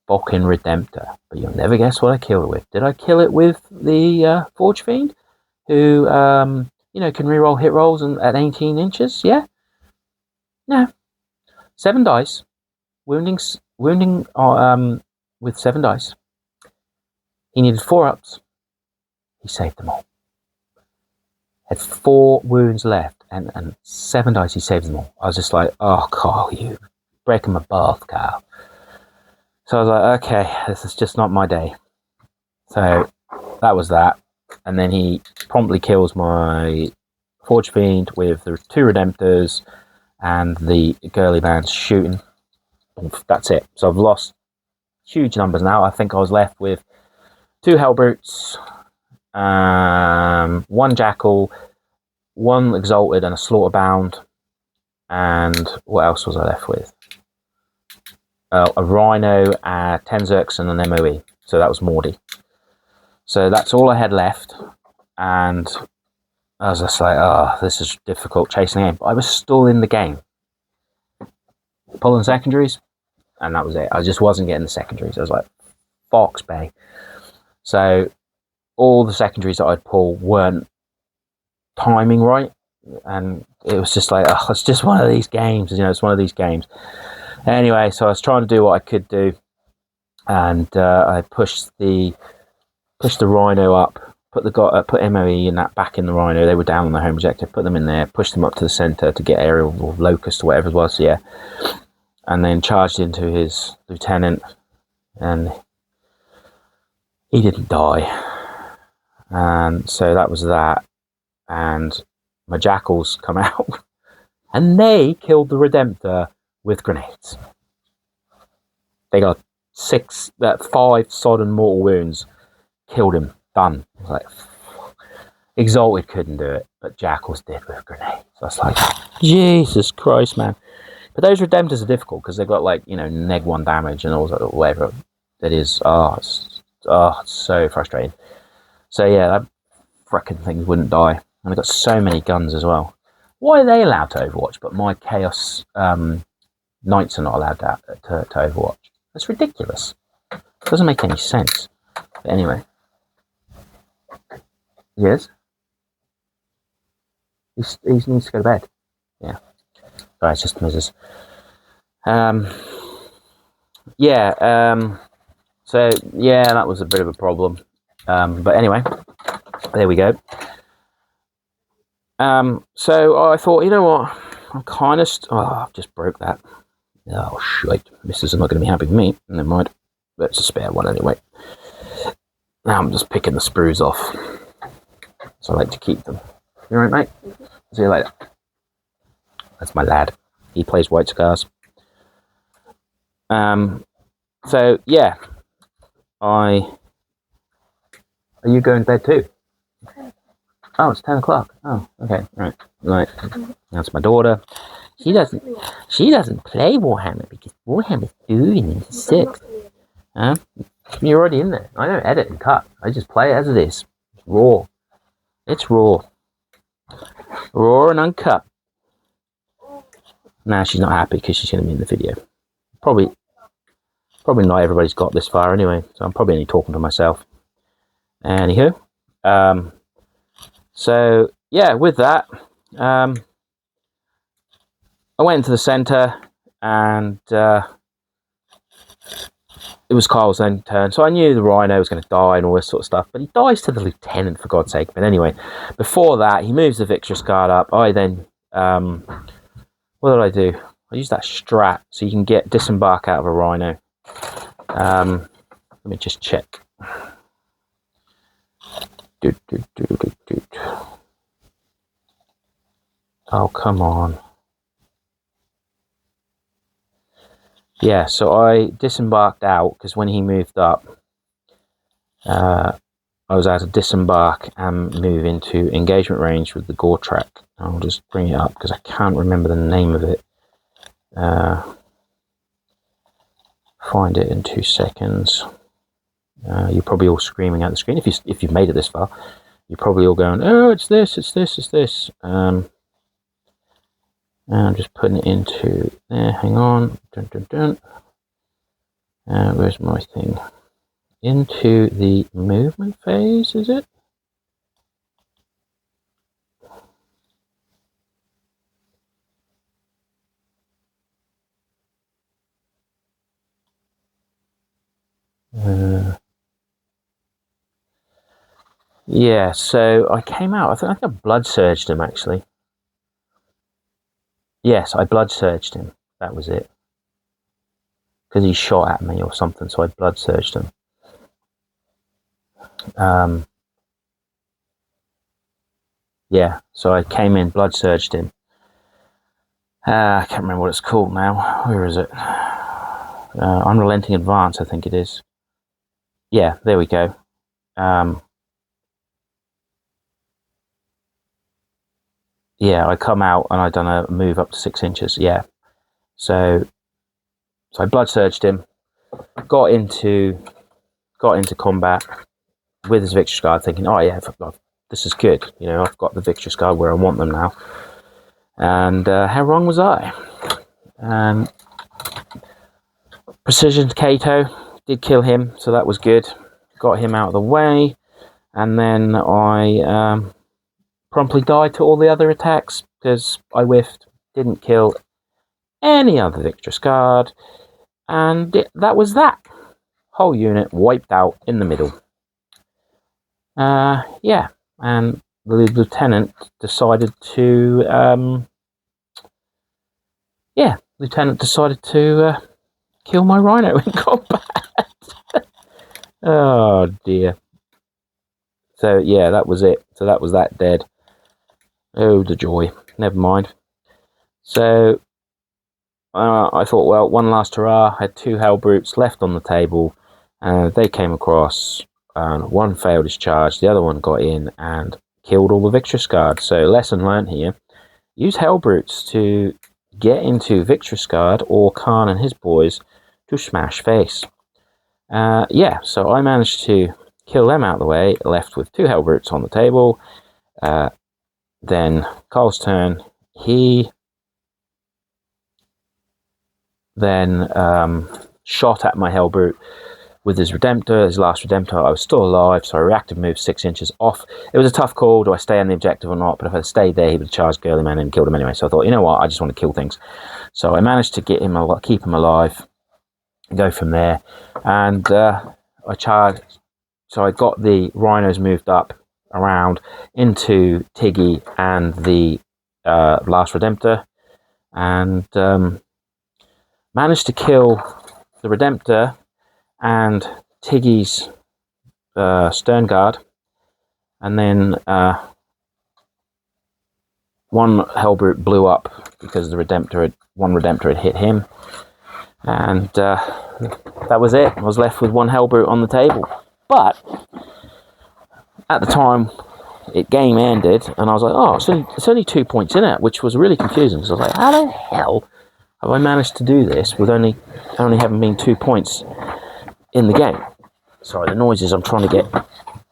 fucking Redemptor. But you'll never guess what I killed it with. Did I kill it with the Forge Fiend, who can reroll hit rolls at 18 inches? Yeah. No. 7 dice, wounding with 7 dice. He needed 4 ups. He saved them all. Had 4 wounds left and 7 dice. He saved them all. I was just like, oh, Carl, you breaking my bath, Carl. So I was like, okay, this is just not my day. So that was that. And then he promptly kills my Forge Fiend with the 2 Redemptors and the Girly Band's shooting. That's it. So I've lost huge numbers now. I think I was left with 2 Hellbrutes, 1 Jackal, 1 Exalted, and a Slaughterbound. And what else was I left with? A Rhino, 10 Zerks, and an MOE. So that was Mordy. So that's all I had left. And I was just like, this is difficult chasing the game. But I was still in the game. Pulling secondaries, and that was it. I just wasn't getting the secondaries. I was like, Fox Bay. So all the secondaries that I'd pull weren't timing right. And it was just like, it's just one of these games. It's one of these games. Anyway, so I was trying to do what I could do. And I pushed the Rhino up, put MOE and that back in the Rhino. They were down on the home objective, put them in there, pushed them up to the centre to get aerial or locust or whatever it was, yeah. And then charged into his lieutenant, and he didn't die. And so that was that. And my Jackals come out, and they killed the Redemptor with grenades. They got 5 sodden mortal wounds. Killed him. Done. I was like, Exalted couldn't do it, but Jackals did with grenades. So I was like, Jesus Christ, man. But those Redemptors are difficult because they've got like, you know, -1 damage and all that, whatever it is. It's so frustrating. So yeah, that frickin' thing wouldn't die. And I've got so many guns as well. Why are they allowed to Overwatch, but my Chaos Knights are not allowed to Overwatch? That's ridiculous. It doesn't make any sense. But anyway. Yes? He needs to go to bed. Yeah. Sorry, it's just Mrs. So yeah, that was a bit of a problem. But anyway, there we go. So I thought, you know what? I'm kind of... I've just broke that. Oh, shite. Mrs. are not going to be happy with me. Never mind. That's a spare one anyway. Now I'm just picking the sprues off. So I like to keep them. You alright, mate? See you later. That's my lad. He plays White Scars. So, yeah. Are you going to bed too? Oh, it's 10 o'clock. Oh, okay. Right. That's my daughter. She doesn't play Warhammer because Warhammer's boring and sucks. Huh? You're already in there. I don't edit and cut. I just play it as it is. It's raw. It's raw. Raw and uncut. Nah, she's not happy because she's going to be in the video. Probably not everybody's got this far anyway, so I'm probably only talking to myself. Anywho, so yeah, with that, I went into the centre and it was Kyle's then turn, so I knew the Rhino was going to die and all this sort of stuff, but he dies to the Lieutenant, for God's sake. But anyway, before that, he moves the Victor's Guard up. I then, what did I do? I used that strat, so you can get disembark out of a Rhino. Let me just check. Oh, come on. Yeah, so I disembarked out because when he moved up, I was able to disembark and move into engagement range with the Gore track. I'll just bring it up because I can't remember the name of it. Find it in 2 seconds. You're probably all screaming at the screen. If you've made it this far, you're probably all going, "Oh, it's this, it's this, it's this." And I'm just putting it into there. Hang on. Where's my thing? Into the movement phase, is it? Yeah, so I came out. I think I blood surged him actually. Yes, I blood surged him. That was it. Because he shot at me or something, so I blood surged him. Yeah, so I came in, blood surged him. I can't remember what it's called now. Where is it? Unrelenting Advance, I think it is. Yeah, there we go. Yeah, I come out and I done a move up to 6 inches. Yeah, so I blood surged him, got into combat with his Victor's Guard, thinking, oh yeah, this is good. You know, I've got the Victor's Guard where I want them now. And how wrong was I? Precision Kato did kill him, so that was good. Got him out of the way, and then I promptly died to all the other attacks because I whiffed, didn't kill any other Victor's Guard, and that was that. Whole unit wiped out in the middle. Yeah, and the Lieutenant decided to kill my Rhino in combat. Oh dear. So yeah, that was it. So that was that dead. Oh, the joy. Never mind. So I thought, well, one last hurrah. I had 2 Hell Brutes left on the table. They came across, and one failed his charge. The other one got in and killed all the Victress Guard. So lesson learned here, use Hellbrutes to get into Victress Guard or Khan and his boys to smash face. Yeah, so I managed to kill them out of the way, left with 2 Hellbrutes on the table. Then Carl's turn, he then shot at my Hellbrute with his Redemptor, his last Redemptor. I was still alive, so I reactive moved 6 inches off. It was a tough call, do I stay on the objective or not? But if I stayed there, he would have charged Girly Man and killed him anyway. So I thought, you know what, I just want to kill things. So I managed to get him, keep him alive, go from there. And I charged, so I got the Rhinos moved up around into Tiggy and the last Redemptor, and managed to kill the Redemptor and Tiggy's Stern Guard, and then one Hellbrute blew up because the one Redemptor had hit him, and that was it. I was left with 1 Hellbrute on the table. But at the time, game ended, and I was like, oh, it's only 2 points in it, which was really confusing, because I was like, how the hell have I managed to do this with only having been 2 points in the game? Sorry, the noises. I'm trying to get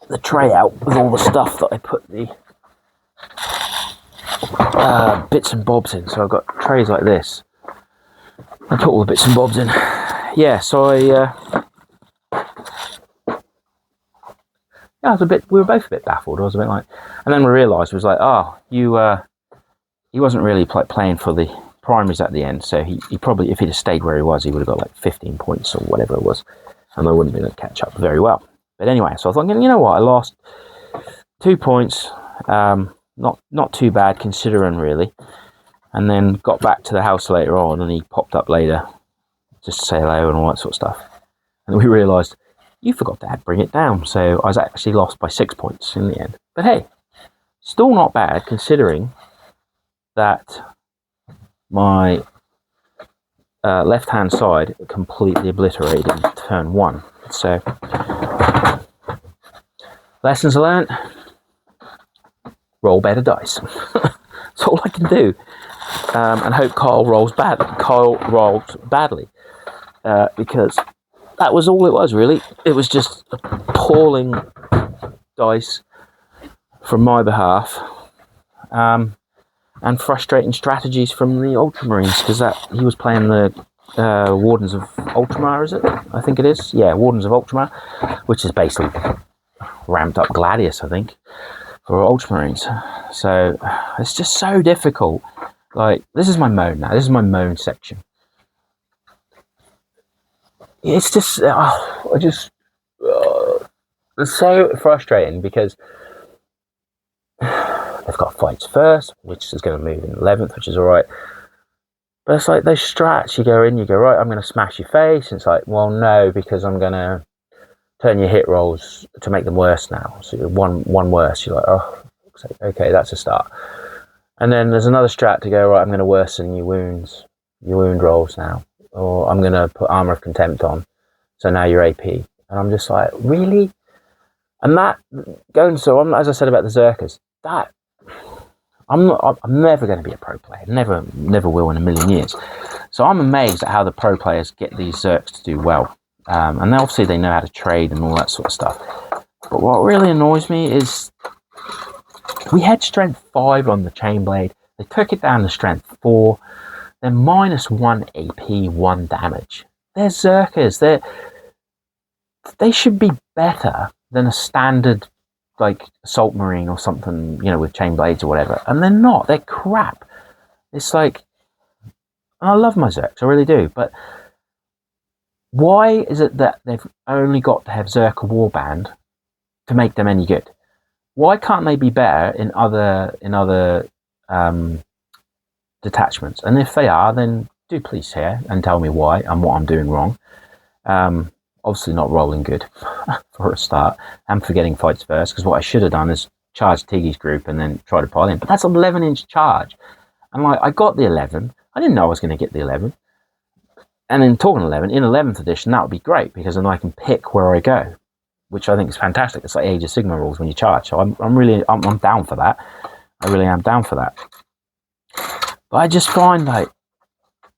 the tray out with all the stuff that I put the bits and bobs in. So I've got trays like this. I put all the bits and bobs in. Yeah, so I was we were both a bit baffled. I was a bit like, and then we realised, it was like, oh, he wasn't really playing for the primaries at the end, so he probably, if he'd have stayed where he was, he would have got like 15 points or whatever it was, and I wouldn't have been able to catch up very well. But anyway, so I thought, you know what, I lost 2 points, not too bad considering, really. And then got back to the house later on, and he popped up later just to say hello and all that sort of stuff. And we realised, you forgot to bring it down. So I was actually lost by 6 points in the end. But hey, still not bad considering that my left-hand side completely obliterated in turn 1. So, lessons learned, roll better dice. That's all I can do. And hope Kyle rolls badly. Because that was all it was, really. It was just appalling dice from my behalf, and frustrating strategies from the Ultramarines, because he was playing the Wardens of Ultramar, is it? I think it is. Yeah, Wardens of Ultramar, which is basically ramped up Gladius, I think, for Ultramarines. So it's just so difficult. Like, this is my moan now. This is my moan section. It's just, it's so frustrating, because they've got fights first, which is going to move in 11th, which is all right. But it's like those strats, you go in, you go, right, I'm going to smash your face. And it's like, well, no, because I'm going to turn your hit rolls to make them worse now. So you're one worse. You're like, oh, okay, that's a start. And then there's another strat to go, right, I'm going to worsen your wound rolls now. Or I'm going to put Armor of Contempt on, so now you're AP. And I'm just like, really? And that, as I said about the Zerkers, I'm never going to be a pro player. Never will in a million years. So I'm amazed at how the pro players get these Zerks to do well. And obviously they know how to trade and all that sort of stuff. But what really annoys me is we had strength 5 on the Chainblade. They took it down to strength 4. They're -1 AP, 1 damage. They're Zerkers. They should be better than a standard, like, Assault Marine or something, with chain blades or whatever. And they're not. They're crap. It's like, I love my Zerks, I really do. But why is it that they've only got to have Zerker Warband to make them any good? Why can't they be better in other detachments? And if they are, then do please share and tell me why and what I'm doing wrong. Obviously not rolling good for a start. I'm forgetting fights first, because what I should have done is charge Tiggy's group and then try to pile in. But that's an 11-inch charge. And like, I got the 11. I didn't know I was going to get the 11. And in talking 11, in 11th edition, that would be great, because then I can pick where I go. which I think is fantastic. It's like Age of Sigma rules when you charge. So I'm down for that. I really am down for that. But I just find like,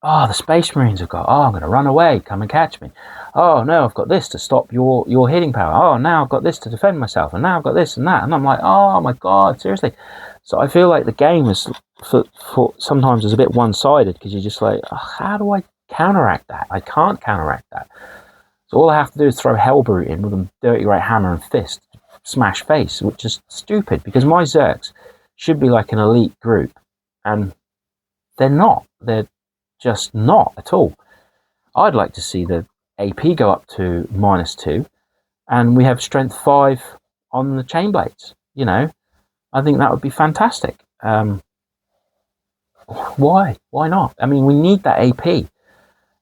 oh, the Space Marines have got, oh, I'm going to run away, come and catch me. Oh, no, I've got this to stop your hitting power. Oh, now I've got this to defend myself. And now I've got this and that. And I'm like, oh, my God, seriously. So I feel like the game is, for sometimes is a bit one-sided, because you're just like, oh, how do I counteract that? I can't counteract that. So all I have to do is throw Hellbrute in with a dirty right hammer and fist, smash face, which is stupid, because my Zerks should be like an elite group. And they're not. They're just not at all. I'd like to see the AP go up to -2, and we have strength 5 on the chain blades. You know, I think that would be fantastic. Why not? I mean, we need that AP,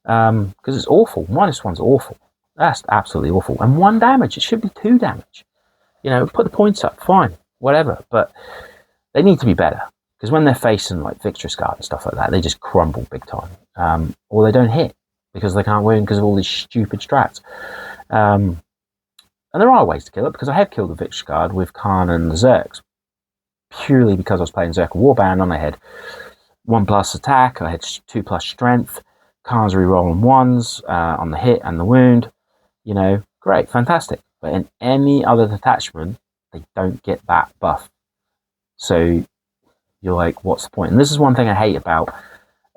because it's awful. -1's awful. That's absolutely awful. And 1 damage. It should be 2 damage. You know, put the points up, fine, whatever. But they need to be better, because when they're facing like Victor's Guard and stuff like that, they just crumble big time, or they don't hit because they can't win because of all these stupid strats. And there are ways to kill it, because I have killed the Victor's Guard with Khan and the Zerks purely because I was playing Zerk Warband and I had 1+ attack, I had 2+ strength, Khan's rerolling 1s on the hit and the wound. You know, great, fantastic. But in any other detachment, they don't get that buff. So you're like, what's the point? And this is one thing I hate about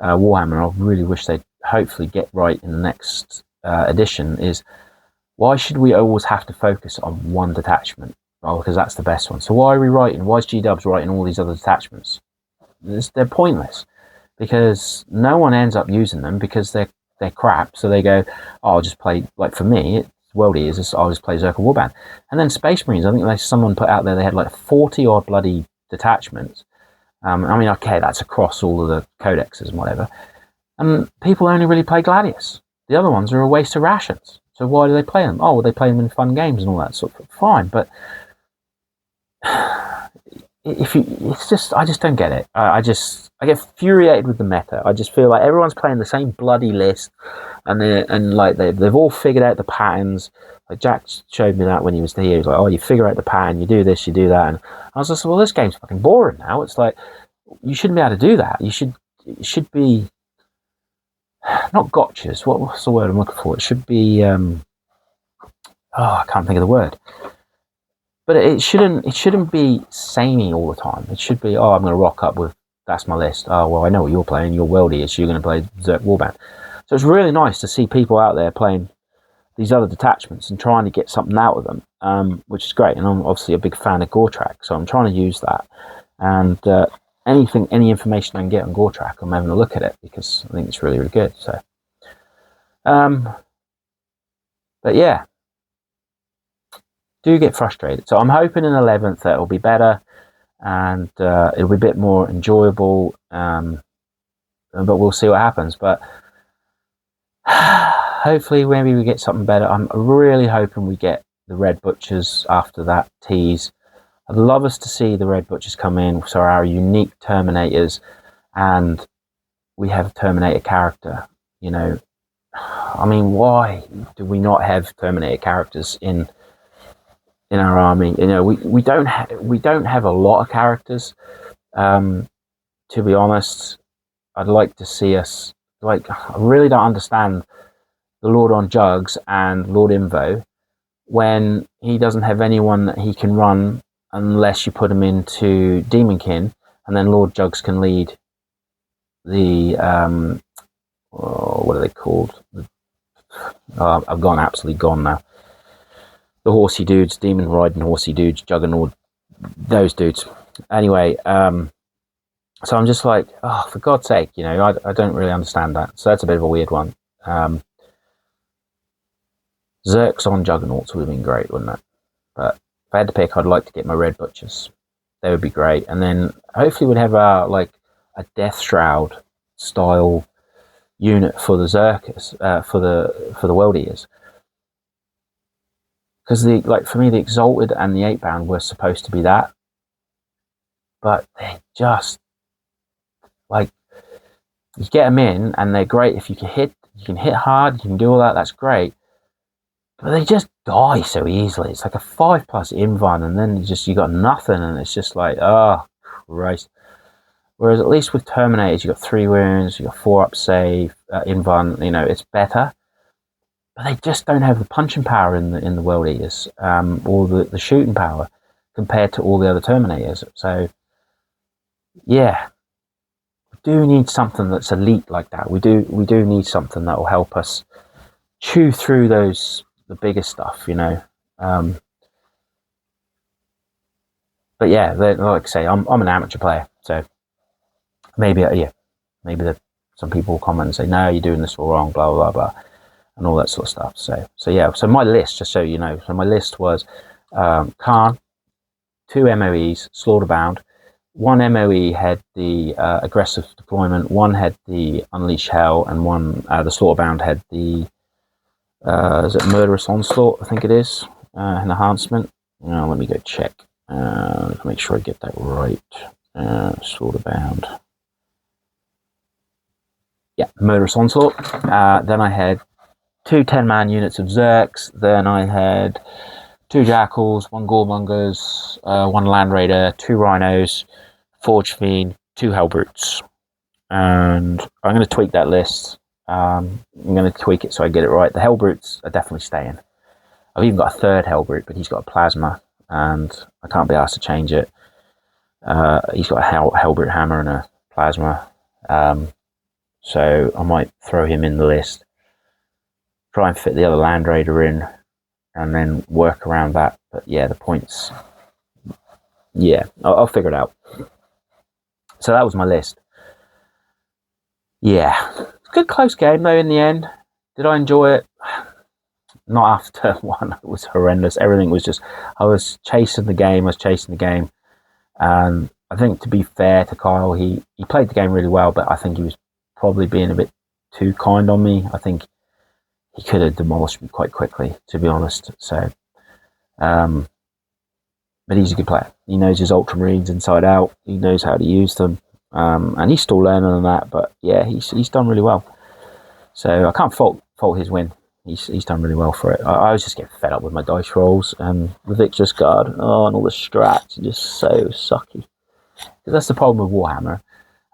Warhammer. I really wish they'd hopefully get right in the next edition, is why should we always have to focus on one detachment? Well, because that's the best one. So why are we writing? Why is G-Dubs writing all these other detachments? They're pointless, because no one ends up using them, because they're crap. So they go, oh, I'll just play, like for me, Worldy is I'll just play Zerka Warband. And then Space Marines, I think someone put out there, they had like 40 odd bloody detachments. I mean, okay, that's across all of the codexes and whatever. And people only really play Gladius. The other ones are a waste of rations. So why do they play them? Oh, well, they play them in fun games and all that sort of fine. But it's just, I just don't get it. I get infuriated with the meta. I just feel like everyone's playing the same bloody list, and they've all figured out the patterns. Like Jack showed me that when he was here. He was like, oh, you figure out the pattern, you do this, you do that. And I was just, well, this game's fucking boring now. It's like, you shouldn't be able to do that. It should be not gotchas. What's the word I'm looking for? It should be I can't think of the word. But it shouldn't be samey all the time. It should be, oh, I'm going to rock up with, that's my list. Oh, well, I know what you're playing. You're Worldy, so you're going to play Zerk Warband. So it's really nice to see people out there playing these other detachments and trying to get something out of them, which is great. And I'm obviously a big fan of Gortrak, so I'm trying to use that. And any information I can get on Gortrak, I'm having a look at it, because I think it's really, really good. So, but yeah, do get frustrated. So I'm hoping in 11th that it'll be better, and it'll be a bit more enjoyable, but we'll see what happens. But hopefully maybe we get something better. I'm really hoping we get the Red Butchers after that tease. I'd love us to see the Red Butchers come in, so our unique Terminators, and we have a Terminator character. You know, I mean, why do we not have Terminator characters in our army? You know, we don't have a lot of characters. To be honest, I'd like to see us, like, I really don't understand the Lord on Jugs and Lord Invo when he doesn't have anyone that he can run unless you put him into Demonkin, and then Lord Jugs can lead the what are they called? I've gone absolutely gone now. The horsey dudes, demon riding horsey dudes, Juggernaut, those dudes. Anyway, so I'm just like, oh, for God's sake, you know, I don't really understand that. So that's a bit of a weird one. Zerks on Juggernauts would have been great, wouldn't it? But if I had to pick, I'd like to get my Red Butchers. They would be great. And then hopefully we'd have a Death Shroud style unit for the Zerkers, for the Worldiers. Because for me, the Exalted and the 8-bound were supposed to be that, but they're just like, you get them in and they're great. If you can hit hard, you can do all that. That's great. but they just die so easily. It's like a 5+ invuln, and then you got nothing, and it's just like, oh Christ. Whereas at least with Terminators, you got 3 wounds, you got 4 up save, invuln. You know, it's better, but they just don't have the punching power in the World Eaters, or the shooting power compared to all the other Terminators. So yeah, we do need something that's elite like that. We do need something that will help us chew through the bigger stuff, you know. But yeah, like I say, I'm an amateur player, so maybe some people will comment and say, no, you're doing this all wrong, blah blah blah, and all that sort of stuff. So yeah, so my list, just so you know, so my list was Khan, 2 MOEs, Slaughterbound. 1 MOE had the aggressive deployment, 1 had the Unleash Hell, and 1 the Slaughterbound had the is it Murderous Onslaught? I think it is an enhancement. Let me go check. Make sure I get that right. Slaughterbound. Yeah, Murderous Onslaught. Then I had 2 10-man units of Zerks. Then I had 2 Jackals, 1 Goremongers, 1 Land Raider, 2 Rhinos, Forge Fiend, 2 Hellbrutes. And I'm going to tweak that list. I'm going to tweak it so I get it right. The Hellbrutes are definitely staying. I've even got a 3rd Hellbrute, but he's got a plasma, and I can't be asked to change it. He's got a Hellbrute hammer and a plasma. So I might throw him in the list. Try and fit the other Land Raider in, and then work around that. But yeah, the points. Yeah, I'll figure it out. So that was my list. Yeah, good close game though in the end. Did I enjoy it? Not after 1. It was horrendous. Everything was just, I was chasing the game. And I think, to be fair to Kyle, he played the game really well, but I think he was probably being a bit too kind on me. I think he could have demolished me quite quickly, to be honest. So, but he's a good player. He knows his Ultramarines inside out. He knows how to use them. And he's still learning on that, but yeah, he's done really well. So I can't fault his win. He's done really well for it. I was just getting fed up with my dice rolls and the Victor's Guard, and all the strats are just so sucky. Because that's the problem with Warhammer.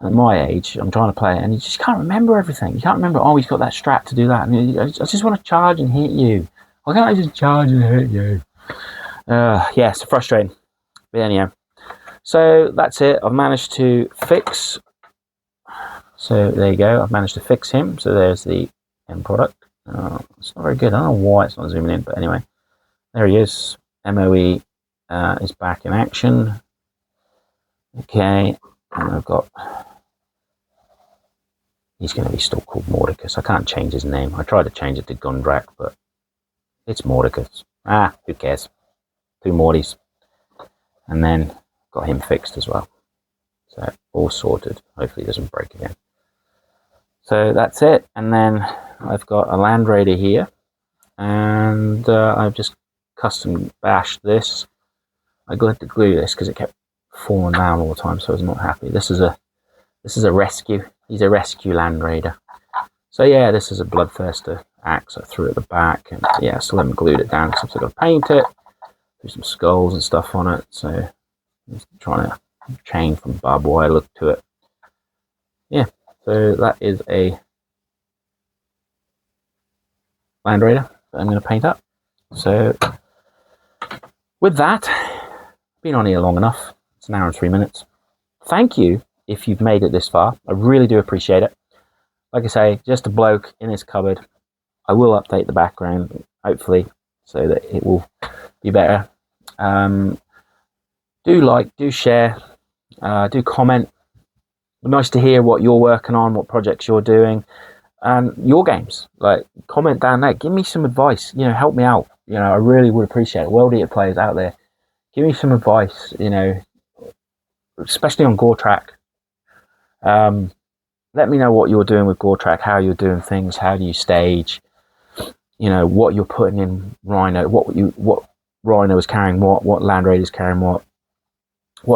At my age, I'm trying to play it, and you just can't remember everything. You can't remember, he's got that strat to do that. And I just want to charge and hit you. Why can't I just charge and hit you? Yeah, it's frustrating. But anyhow, so that's it. I've managed to fix. So there you go. I've managed to fix him. So there's the end product. It's not very good. I don't know why it's not zooming in, but anyway, there he is. MOE is back in action. Okay, and I've got. He's going to be still called Mordecus. I can't change his name. I tried to change it to Gundrak, but it's Mordecus. Who cares? 2 Mortys, and then got him fixed as well. So all sorted. Hopefully, he doesn't break again. So that's it, and then I've got a Land Raider here, and I've just custom bashed this. I got to glue this because it kept falling down all the time, so I was not happy. This is a rescue. He's a rescue Land Raider. So yeah, this is a Bloodthirster axe. I threw it at the back, and yeah, I still haven't glued it down because I've got to paint it. Do some skulls and stuff on it. So I'm trying to change from barbed wire look to it. Yeah. So that is a Land Raider that I'm going to paint up. So with that, been on here long enough. It's an hour and 3 minutes. Thank you if you've made it this far. I really do appreciate it. Like I say, just a bloke in his cupboard. I will update the background, hopefully, so that it will be better. Do like, do share, do comment. Nice to hear what you're working on, what projects you're doing, and your games. Like, comment down there. Give me some advice. Help me out. I really would appreciate it. World Eater players out there, give me some advice. Especially on Gore-Track. Let me know what you're doing with Gore-Track, how you're doing things, how do you stage, what you're putting in Rhino, what Rhino is carrying, what Land Raider is carrying, what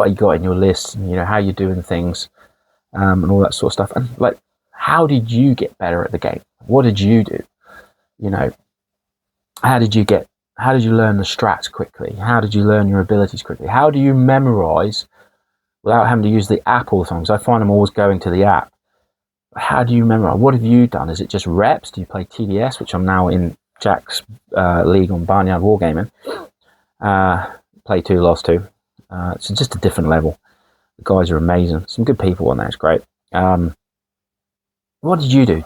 you got in your list, how you're doing things. And all that sort of stuff. And how did you get better at the game? What did you do? how did you learn the strats quickly? How did you learn your abilities quickly? How do you memorize without having to use the app all the time? Because I find I'm always going to the app. How do you memorize? What have you done? Is it just reps? Do you play TDS, which I'm now in Jack's league on Barnyard Wargaming? Play 2, lost 2. It's just a different level. The guys are amazing. Some good people on there. It's great. What did you do?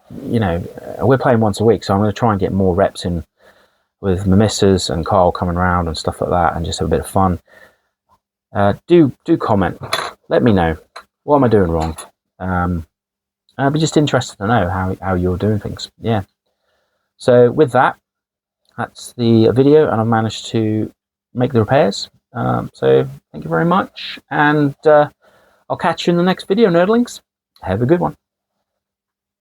We're playing once a week, so I'm going to try and get more reps in with my missus and Carl coming around and stuff like that, and just have a bit of fun. Do comment. Let me know. What am I doing wrong? I'd be just interested to know how you're doing things. Yeah. So with that, that's the video, and I've managed to make the repairs. So thank you very much, and I'll catch you in the next video, nerdlings. Have a good one.